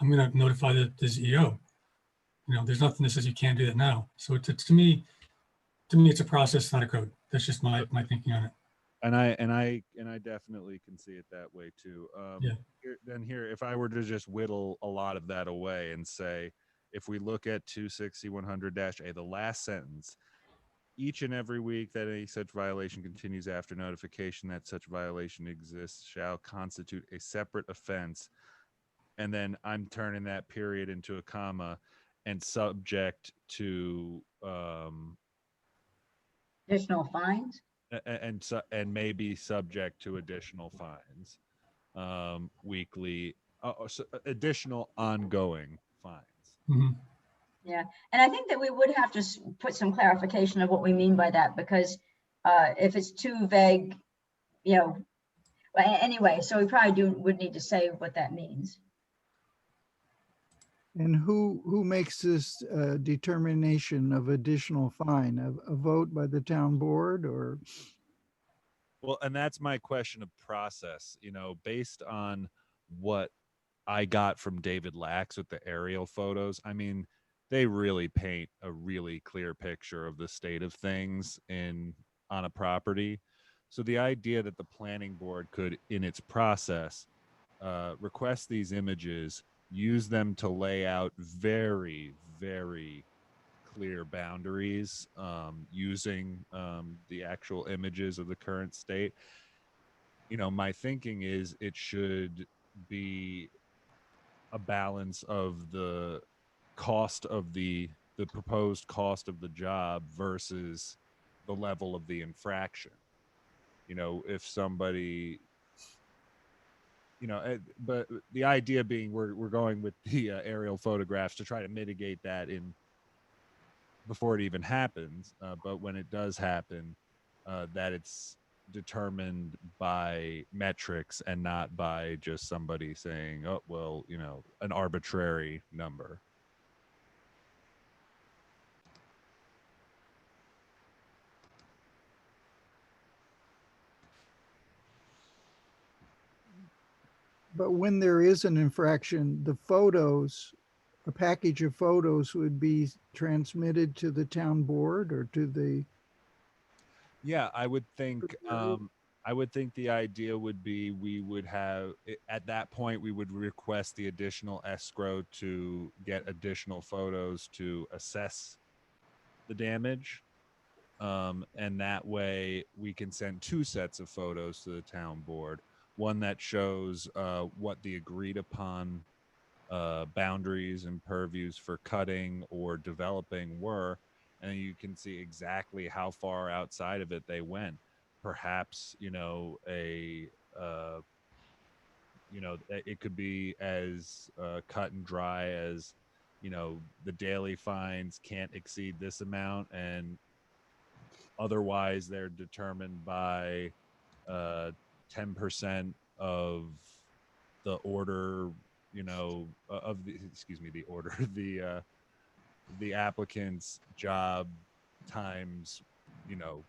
I'm going to notify the CEO. There's nothing that says you can't do that now. So it's to me, it's a process, not a code. That's just my thinking on it. And I definitely can see it that way too. Yeah. Here, if I were to just whittle a lot of that away and say, if we look at 260-100-A, the last sentence, each and every week that any such violation continues after notification that such violation exists shall constitute a separate offense. And then I'm turning that period into a comma and subject to Additional fines? and may be subject to additional fines weekly, so additional ongoing fines. Mhm. Yeah, and I think that we would have to put some clarification of what we mean by that, because if it's too vague, anyway, so we probably would need to say what that means. And who makes this determination of additional fine? A vote by the town board or? Well, and that's my question of process, based on what I got from David Lax with the aerial photos. I mean, they really paint a really clear picture of the state of things on a property. So the idea that the planning board could, in its process, request these images, use them to lay out very, very clear boundaries using the actual images of the current state. My thinking is it should be a balance of the cost of the proposed cost of the job versus the level of the infraction. If somebody, but the idea being we're going with the aerial photographs to try to mitigate that before it even happens. But when it does happen, that it's determined by metrics and not by just somebody saying, oh, well, an arbitrary number. But when there is an infraction, the photos, a package of photos would be transmitted to the town board or to the. Yeah, I would think the idea would be we would have at that point we would request the additional escrow to get additional photos to assess the damage. And that way we can send 2 sets of photos to the town board. One that shows what the agreed upon boundaries and purviews for cutting or developing were, and you can see exactly how far outside of it they went. Perhaps, it could be as cut and dry as, the daily fines can't exceed this amount, and otherwise they're determined by 10% of the order, of the, excuse me, the order, the applicant's job times, you know,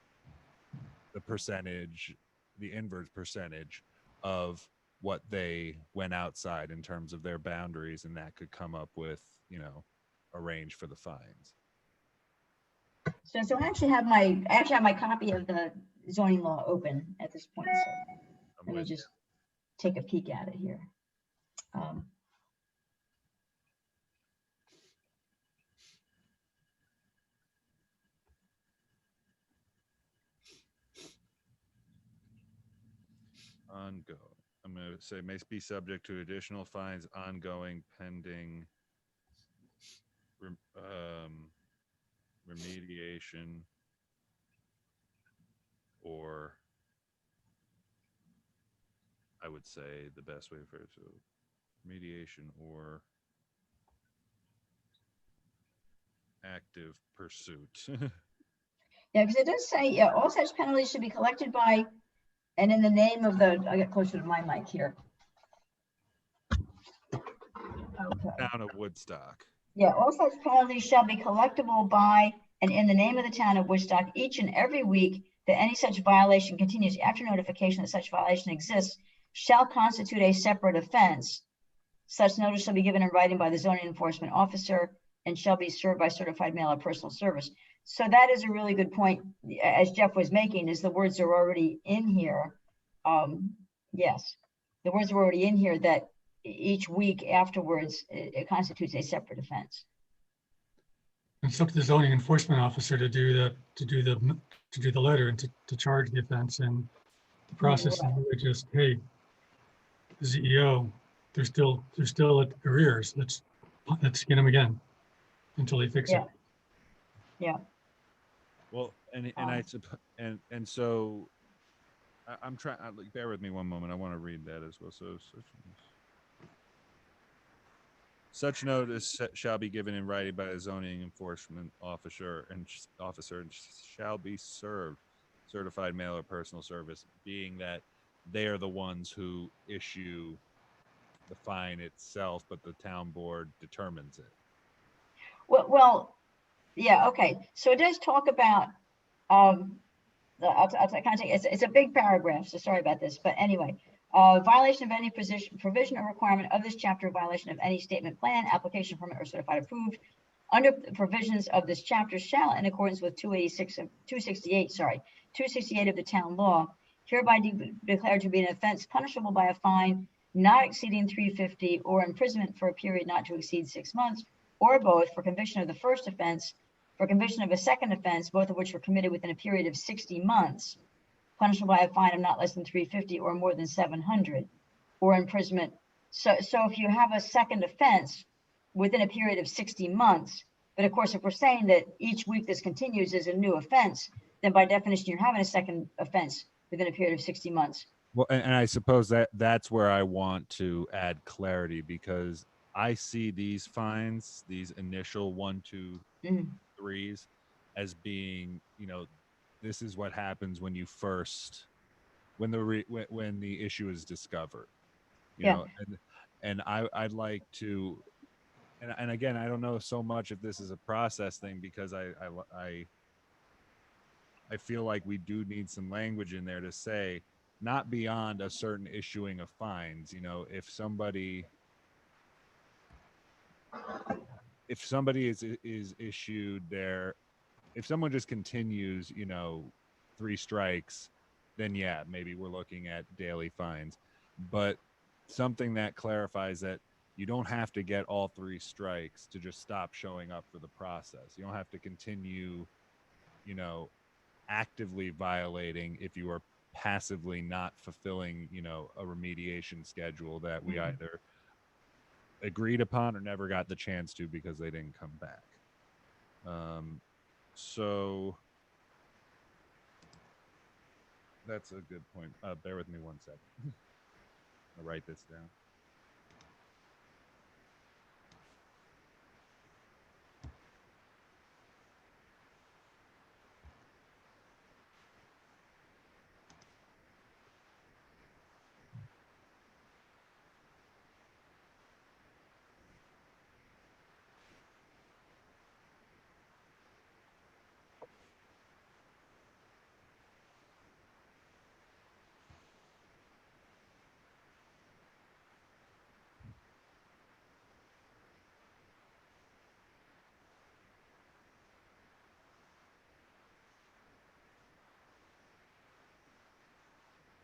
the percentage, the inverse percentage of what they went outside in terms of their boundaries, and that could come up with, a range for the fines. So I actually have my copy of the zoning law open at this point. So I'm let me with you. just take a peek at it here. Ongoing. I'm going to say may be subject to additional fines ongoing pending remediation or, I would say the best way for it to remediation or active pursuit. Yeah, because it does say, yeah, all such penalties should be collected by and in the name of the, I get closer to my mic here. Okay. Town of Woodstock. Yeah, all such penalties shall be collectible by and in the name of the town of Woodstock each and every week that any such violation continues after notification that such violation exists shall constitute a separate offense. Such notice shall be given in writing by the zoning enforcement officer and shall be served by certified mail or personal service. So that is a really good point, as Jeff was making, is the words are already in here. Yes, the words are already in here that each week afterwards, it constitutes a separate offense. It's up to the zoning enforcement officer to do the letter and to charge the offense, and the process is really just, hey, the CEO, they're still at arrears. Let's get them again until they fix it. Yeah. Well, and so I'm trying. Bear with me one moment. I want to read that as well. So such notice shall be given in writing by a zoning enforcement officer and shall be served certified mail or personal service, being that they are the ones who issue the fine itself, but the town board determines it. Well, yeah, okay. So it does talk about, I'll kind of take, it's a big paragraph, so sorry about this, but anyway, violation of any provision or requirement of this chapter, violation of any statement, plan, application, permit, or certified approved under the provisions of this chapter shall, in accordance with 268 of the town law, hereby declared to be an offense punishable by a fine not exceeding $350 or imprisonment for a period not to exceed 6 months, or both, for conviction of the first offense, for conviction of a second offense, both of which were committed within a period of 60 months, punishable by a fine of not less than $350 or more than $700, or imprisonment. So if you have a second offense within a period of 60 months, but of course, if we're saying that each week this continues as a new offense, then by definition, you're having a second offense within a period of 60 months. Well, and I suppose that's where I want to add clarity, because I see these fines, these initial 1, 2, 3s, as being, this is what happens when you first, when the issue is discovered, you know, and I'd like to, and again, I don't know so much if this is a process thing, because I feel like we do need some language in there to say, not beyond a certain issuing of fines. If somebody is issued if someone just continues, 3 strikes, then yeah, maybe we're looking at daily fines. But something that clarifies that you don't have to get all 3 strikes to just stop showing up for the process. You don't have to continue, actively violating if you are passively not fulfilling, a remediation schedule that we either agreed upon or never got the chance to because they didn't come back. So that's a good point. Bear with me 1 second. I'll write this down.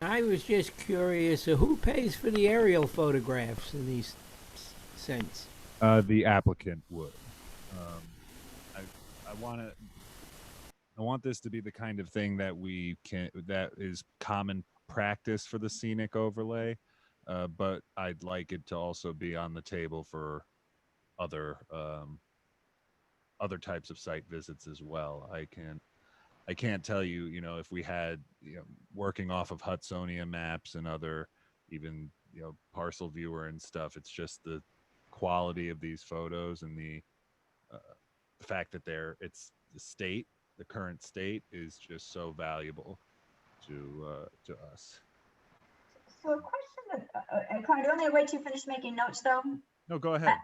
I was just curious, who pays for the aerial photographs in these sense? The applicant would. I I want to. I want this to be the kind of thing that that is common practice for the scenic overlay, but I'd like it to also be on the table for other other types of site visits as well. I can't tell you, if we had, working off of Hudsonia maps and other, even, parcel viewer and stuff. It's just the quality of these photos and uh, the fact that it's the current state is just so valuable to us. So a question and Connie, do you want me to wait till you finish making notes though? No, go ahead.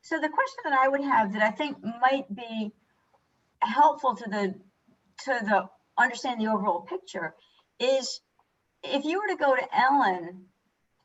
So the question that I would have that I think might be helpful to the understanding the overall picture is if you were to go to Ellen,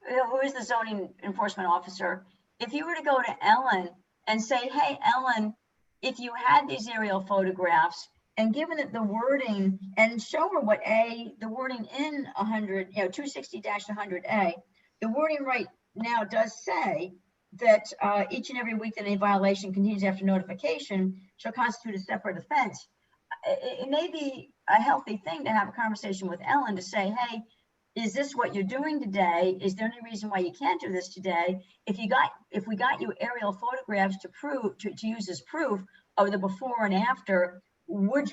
who is the zoning enforcement officer, if you were to go to Ellen and say, hey, Ellen, if you had these aerial photographs and given it the wording and show her what the wording in 100, 260-100A, the wording right now does say that each and every week that any violation continues after notification shall constitute a separate offense. It may be a healthy thing to have a conversation with Ellen to say, hey, is this what you're doing today? Is there any reason why you can't do this today? If we got you aerial photographs to use as proof of the before and after, would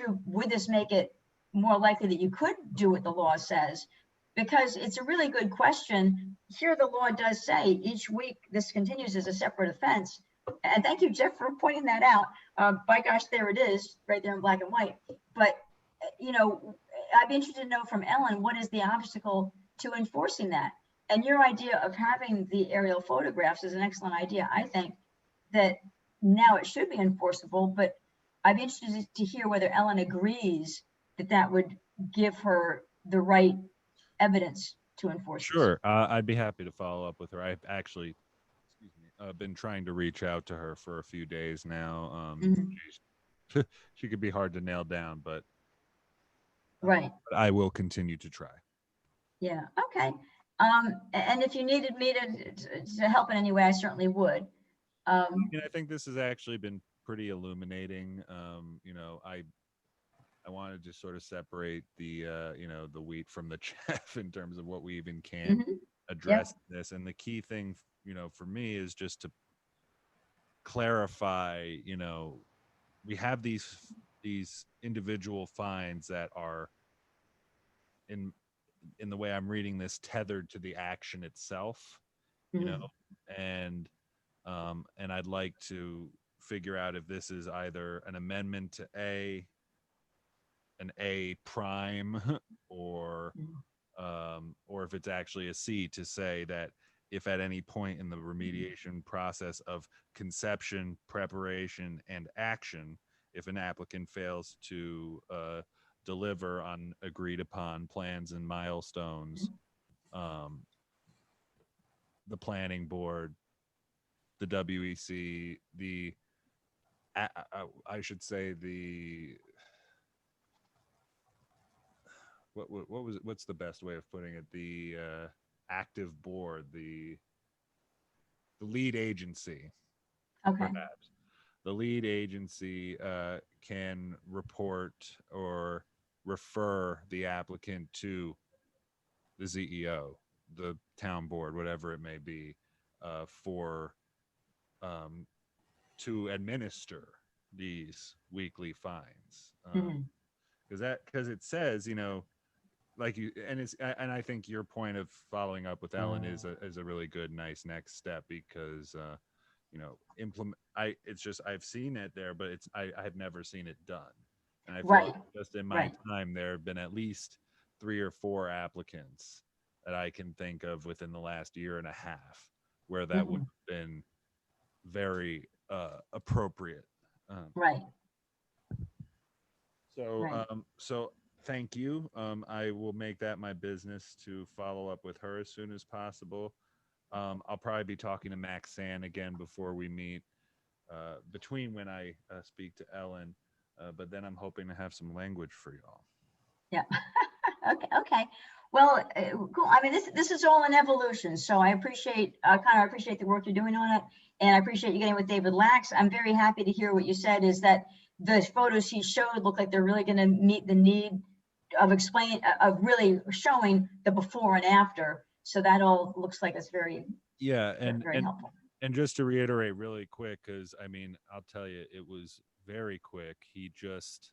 this make it more likely that you could do what the law says? Because it's a really good question. Here the law does say each week this continues as a separate offense. And thank you, Jeff, for pointing that out. By gosh, there it is, right there in black and white. But, I'd be interested to know from Ellen, what is the obstacle to enforcing that? And your idea of having the aerial photographs is an excellent idea. I think that now it should be enforceable, but I'd be interested to hear whether Ellen agrees that would give her the right evidence to enforce. Sure. I'd be happy to follow up with her. I've actually, been trying to reach out to her for a few days now. She could be hard to nail down, but right. But I will continue to try. Yeah. Okay. And if you needed me to help in any way, I certainly would. I think this has actually been pretty illuminating. I wanted to sort of separate the the wheat from the chaff in terms of what we even can address this. And the key thing, for me is just to clarify, we have these individual fines that are in the way I'm reading this tethered to the action itself, and I'd like to figure out if this is either an amendment to an A prime or if it's actually a C, to say that if at any point in the remediation process of conception, preparation, and action, if an applicant fails to deliver on agreed upon plans and milestones, the planning board, the WEC, I should say what's the best way of putting it? The active board, the lead agency, perhaps. The lead agency can report or refer the applicant to the CEO, the town board, whatever it may be, to administer these weekly fines. Mhm. Because it says, like you, and I think your point of following up with Ellen is a really good, nice next step, because implement I it's just I've seen it there, but I have never seen it done. And I feel Right, like just in my right. time there have been at least 3 or 4 applicants that I can think of within the last year and a half where that would Mhm. have been very appropriate. Um, Right, so right. so thank you. I will make that my business to follow up with her as soon as possible. I'll probably be talking to Max San again before we meet, between when I speak to Ellen, but then I'm hoping to have some language for y'all. Yeah. Okay, okay. Well, cool. I mean, this is all an evolution, so I appreciate, Connor, I appreciate the work you're doing on it, and I appreciate you getting with David Lax. I'm very happy to hear what you said, is that the photos he showed look like they're really going to meet the need of of really showing the before and after. So that all looks like it's very, Yeah, very helpful. and just to reiterate really quick, because I mean, I'll tell you, it was very quick. He just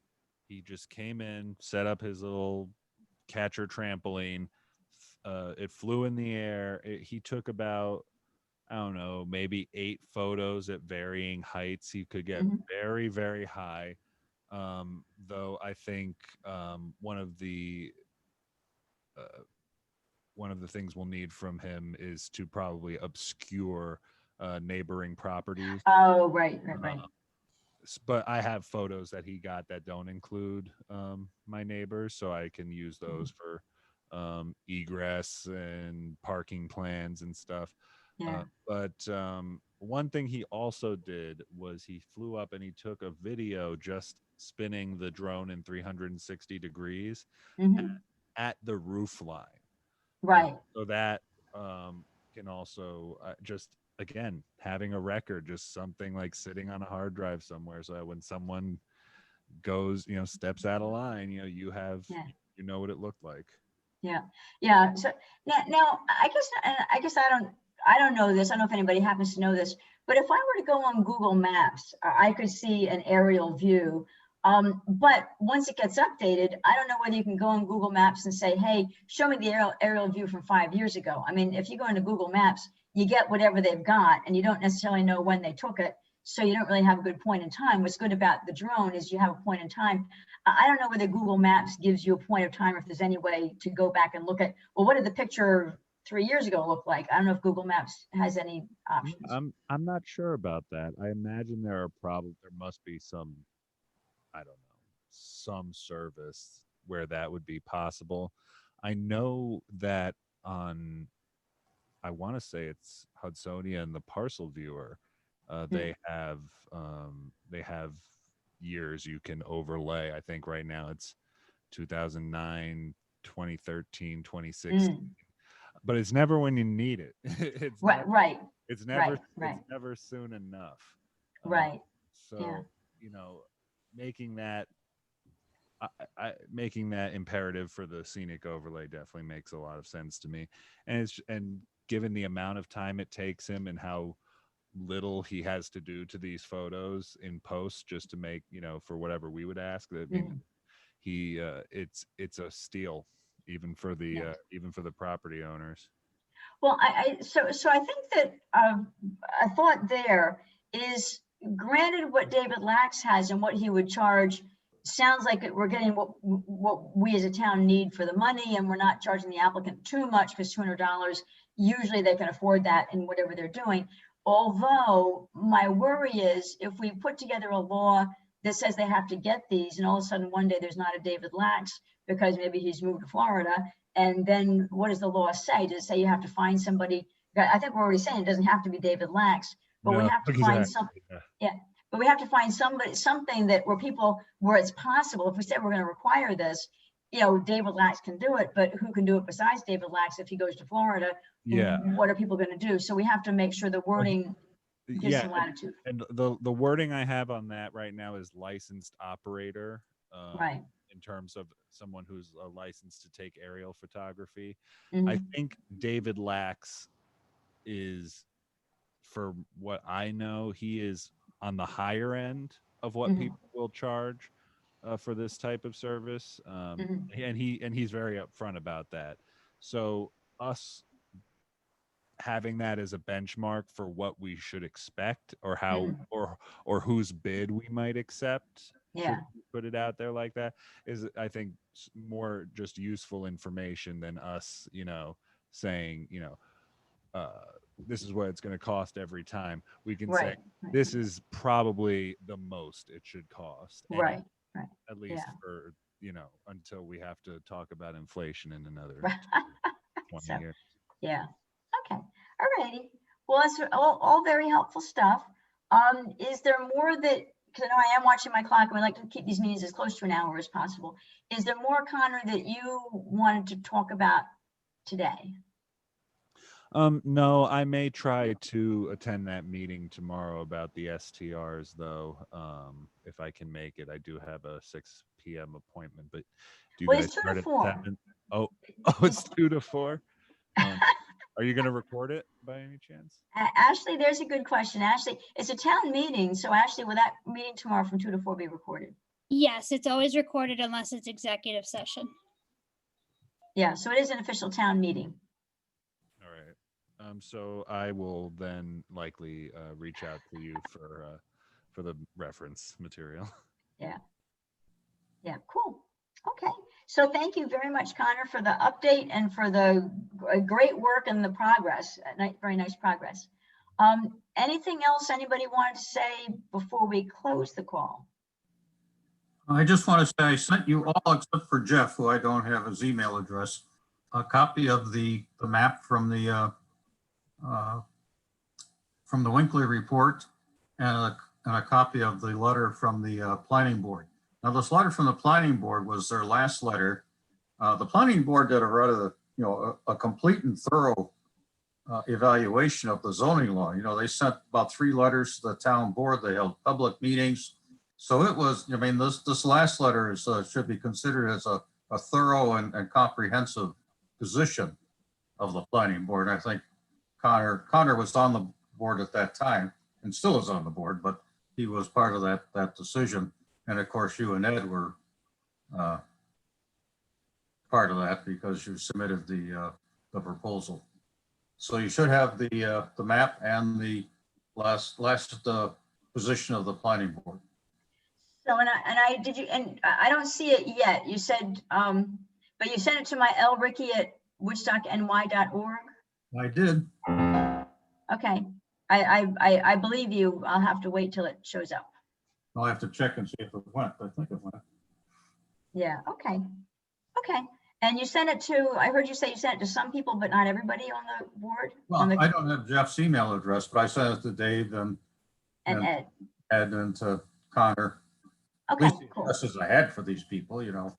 came in, set up his little catcher trampoline. It flew in the air. He took about, I don't know, maybe 8 photos at varying heights. He could get Mhm. very, very high. Though I think uh, one of the things we'll need from him is to probably obscure neighboring properties. Oh, right, right, right. But I have photos that he got that don't include my neighbors, so I can use those for egress and parking plans and stuff. Yeah. But one thing he also did was he flew up and he took a video just spinning the drone in 360 degrees Hmm. at the roof line. Right. So that can also just again having a record, just something like sitting on a hard drive somewhere, so that when someone goes, steps out of line, Yeah. you know what it looked like. Yeah, yeah. So now I guess I don't know this. I don't know if anybody happens to know this, but if I were to go on Google Maps, I could see an aerial view. But once it gets updated, I don't know whether you can go on Google Maps and say, "Hey, show me the aerial view from 5 years ago." I mean, if you go into Google Maps, you get whatever they've got, and you don't necessarily know when they took it, so you don't really have a good point in time. What's good about the drone is you have a point in time. I don't know whether Google Maps gives you a point of time, or if there's any way to go back and look at, well, what did the picture 3 years ago look like? I don't know if Google Maps has any options. I'm not sure about that. I imagine there must be some, I don't know, some service where that would be possible. I know that on, I want to say it's Hudsonia and the Parcel Viewer, Hmm. they have years you can overlay. I think right now it's 2009, 2013, 2016, Mm. but it's never when you need it. it's Right, never right, it's right, never it's right, never soon enough. Um, right. Yeah. so making that making that imperative for the scenic overlay definitely makes a lot of sense to me, and given the amount of time it takes him and how little he has to do to these photos in post just to make, for whatever we would ask. I mean, Mhm. he it's a steal Yeah. even for the property owners. Well, so I think that a thought there is, granted what David Lax has and what he would charge sounds like we're getting what we as a town need for the money, and we're not charging the applicant too much, because $200 usually they can afford that in whatever they're doing. Although my worry is, if we put together a law that says they have to get these, and all of a sudden one day there's not a David Lax because maybe he's moved to Florida, and then what does the law say? Does it say you have to find somebody? I think we're already saying it doesn't have to be David Lax, but we No, have to find exactly. some, Yeah. yeah, but we have to find somebody, something that where it's possible. If we said we're going to require this, David Lax can do it, but who can do it besides David Lax if he goes to Florida? Yeah. What are people going to do? So we have to make sure the Well, wording gives yeah, some latitude. and the wording I have on that right now is licensed operator, Right. in terms of someone who's licensed to take aerial photography. I Mhm. think David Lax is, for what I know, he is on the higher end of what Mhm. people will charge for this type of service, Mhm. and he's very upfront about that. So us having that as a benchmark for what we should expect, or how Mhm. or whose bid we might accept, should Yeah, we put it out there like that, is, I think, more just useful information than us, saying, this is what it's going to cost every time. We can say right, right, this is probably the most it should cost, right, right. at least Yeah. for, until we have to talk about inflation in another Right. 20 So, years. yeah. Okay. All righty. Well, that's all very helpful stuff. Is there more that, because I know I am watching my clock and we like to keep these meetings as close to an hour as possible. Is there more, Connor, that you wanted to talk about today? No, I may try to attend that meeting tomorrow about the STRs, though, if I can make it. I do have a 6 p.m. appointment, but do you Well, guys it's 2 start to at 4. 7? Oh, it's 2 to 4. Are you going to record it by any chance? Ashley, there's a good question. Ashley, it's a town meeting. So Ashley, will that meeting tomorrow from 2 to 4 be recorded? Yes, it's always recorded unless it's executive session. Yeah, so it is an official town meeting. All right. So I will then likely reach out to you for the reference material. Yeah. Yeah, cool. Okay. So thank you very much, Connor, for the update and for the great work and the progress. Very nice progress. Anything else anybody wanted to say before we close the call? I just want to say I sent you all, except for Jeff, who I don't have his email address, a copy of the map from the Winkley report, and a copy of the letter from the planning board. Now, this letter from the planning board was their last letter. The planning board did a rather, a complete and thorough evaluation of the zoning law. They sent about 3 letters to the town board. They held public meetings. So it was, this last letter is should be considered as a thorough and comprehensive position of the planning board. And I think Connor was on the board at that time and still is on the board, but he was part of that decision. And of course, you and Ed were part of that because you submitted the proposal. So you should have the map and the last position of the planning board. So, and I don't see it yet. You said, but you sent it to my lricky@woodstockny.org. I did. Okay. I believe you. I'll have to wait till it shows up. I'll have to check and see if it went, but I think it went. Yeah. Okay. Okay. And you sent it to, I heard you say you sent it to some people, but not everybody on the board? Well, I don't have Jeff's email address, but I sent it to Dave and Ed. Ed and to Connor. At Okay, least the cool. addresses I had for these people, Mhm.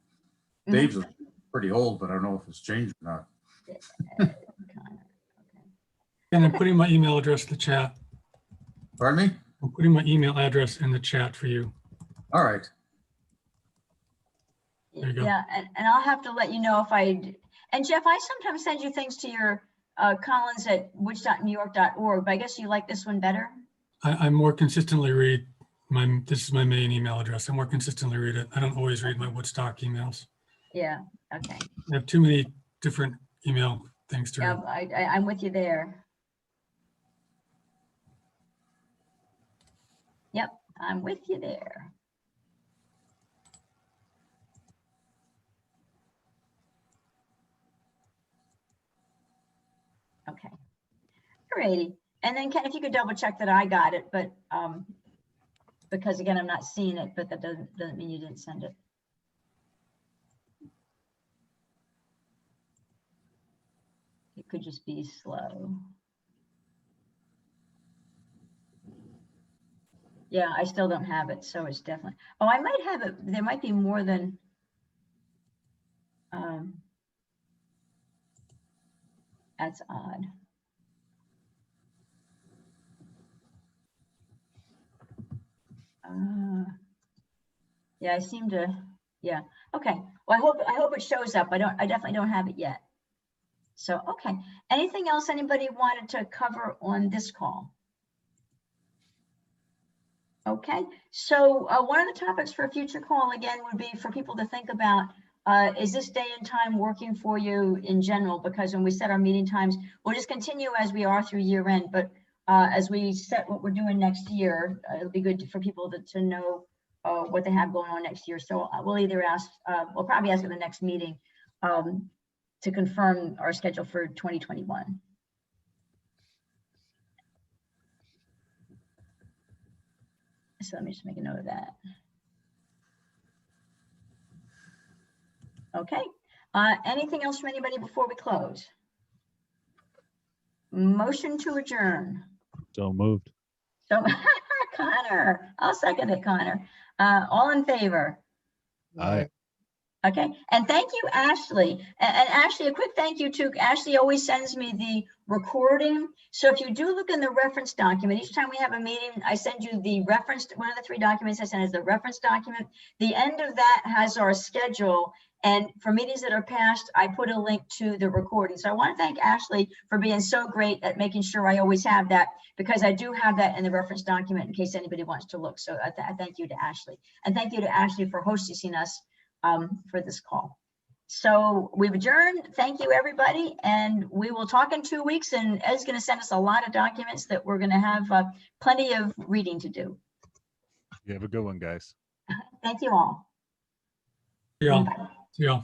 Dave's is pretty old, but I don't know if it's changed or not. And I'm putting my email address in the chat. Pardon me? I'm putting my email address in the chat for you. All right. There you go. Yeah, and I'll have to let you know if and Jeff, I sometimes send you things to your collins@woodstocknewyork.org, but I guess you like this one better? I more consistently read this is my main email address. I more consistently read it. I don't always read my Woodstock emails. Yeah, okay. I have too many different email things to Yeah, read. I'm with you there. Yep, I'm with you there. Okay. Alrighty. And then Ken, if you could double check that I got it, but because again, I'm not seeing it, but that doesn't mean you didn't send it. It could just be slow. Yeah, I still don't have it, so it's definitely. Oh, I might have it. There might be more than. That's odd. Yeah, I seem to. Yeah. Okay. Well, I hope it shows up. I definitely don't have it yet. So, okay. Anything else anybody wanted to cover on this call? Okay, so one of the topics for a future call again would be for people to think about, is this day and time working for you in general? Because when we set our meeting times, we'll just continue as we are through year end, but as we set what we're doing next year, it'll be good for people to know what they have going on next year. So we'll either ask, we'll probably ask at the next meeting to confirm our schedule for 2021. So let me just make a note of that. Okay. Anything else from anybody before we close? Motion to adjourn. So moved. So Connor, I'll second it, Connor. All in favor? Aye. Okay, and thank you, Ashley. And Ashley, a quick thank you to Ashley. Always sends me the recording. So if you do look in the reference document, each time we have a meeting, I send you the reference. One of the 3 documents I send is the reference document. The end of that has our schedule. And for meetings that are past, I put a link to the recording. So I want to thank Ashley for being so great at making sure I always have that, because I do have that in the reference document in case anybody wants to look. So I thank you to Ashley. And thank you to Ashley for hosting us for this call. So we've adjourned. Thank you, everybody. And we will talk in 2 weeks. And Ed's going to send us a lot of documents that we're going to have plenty of reading to do. You have a good one, guys. Thank you all. Yeah. Bye. Yeah.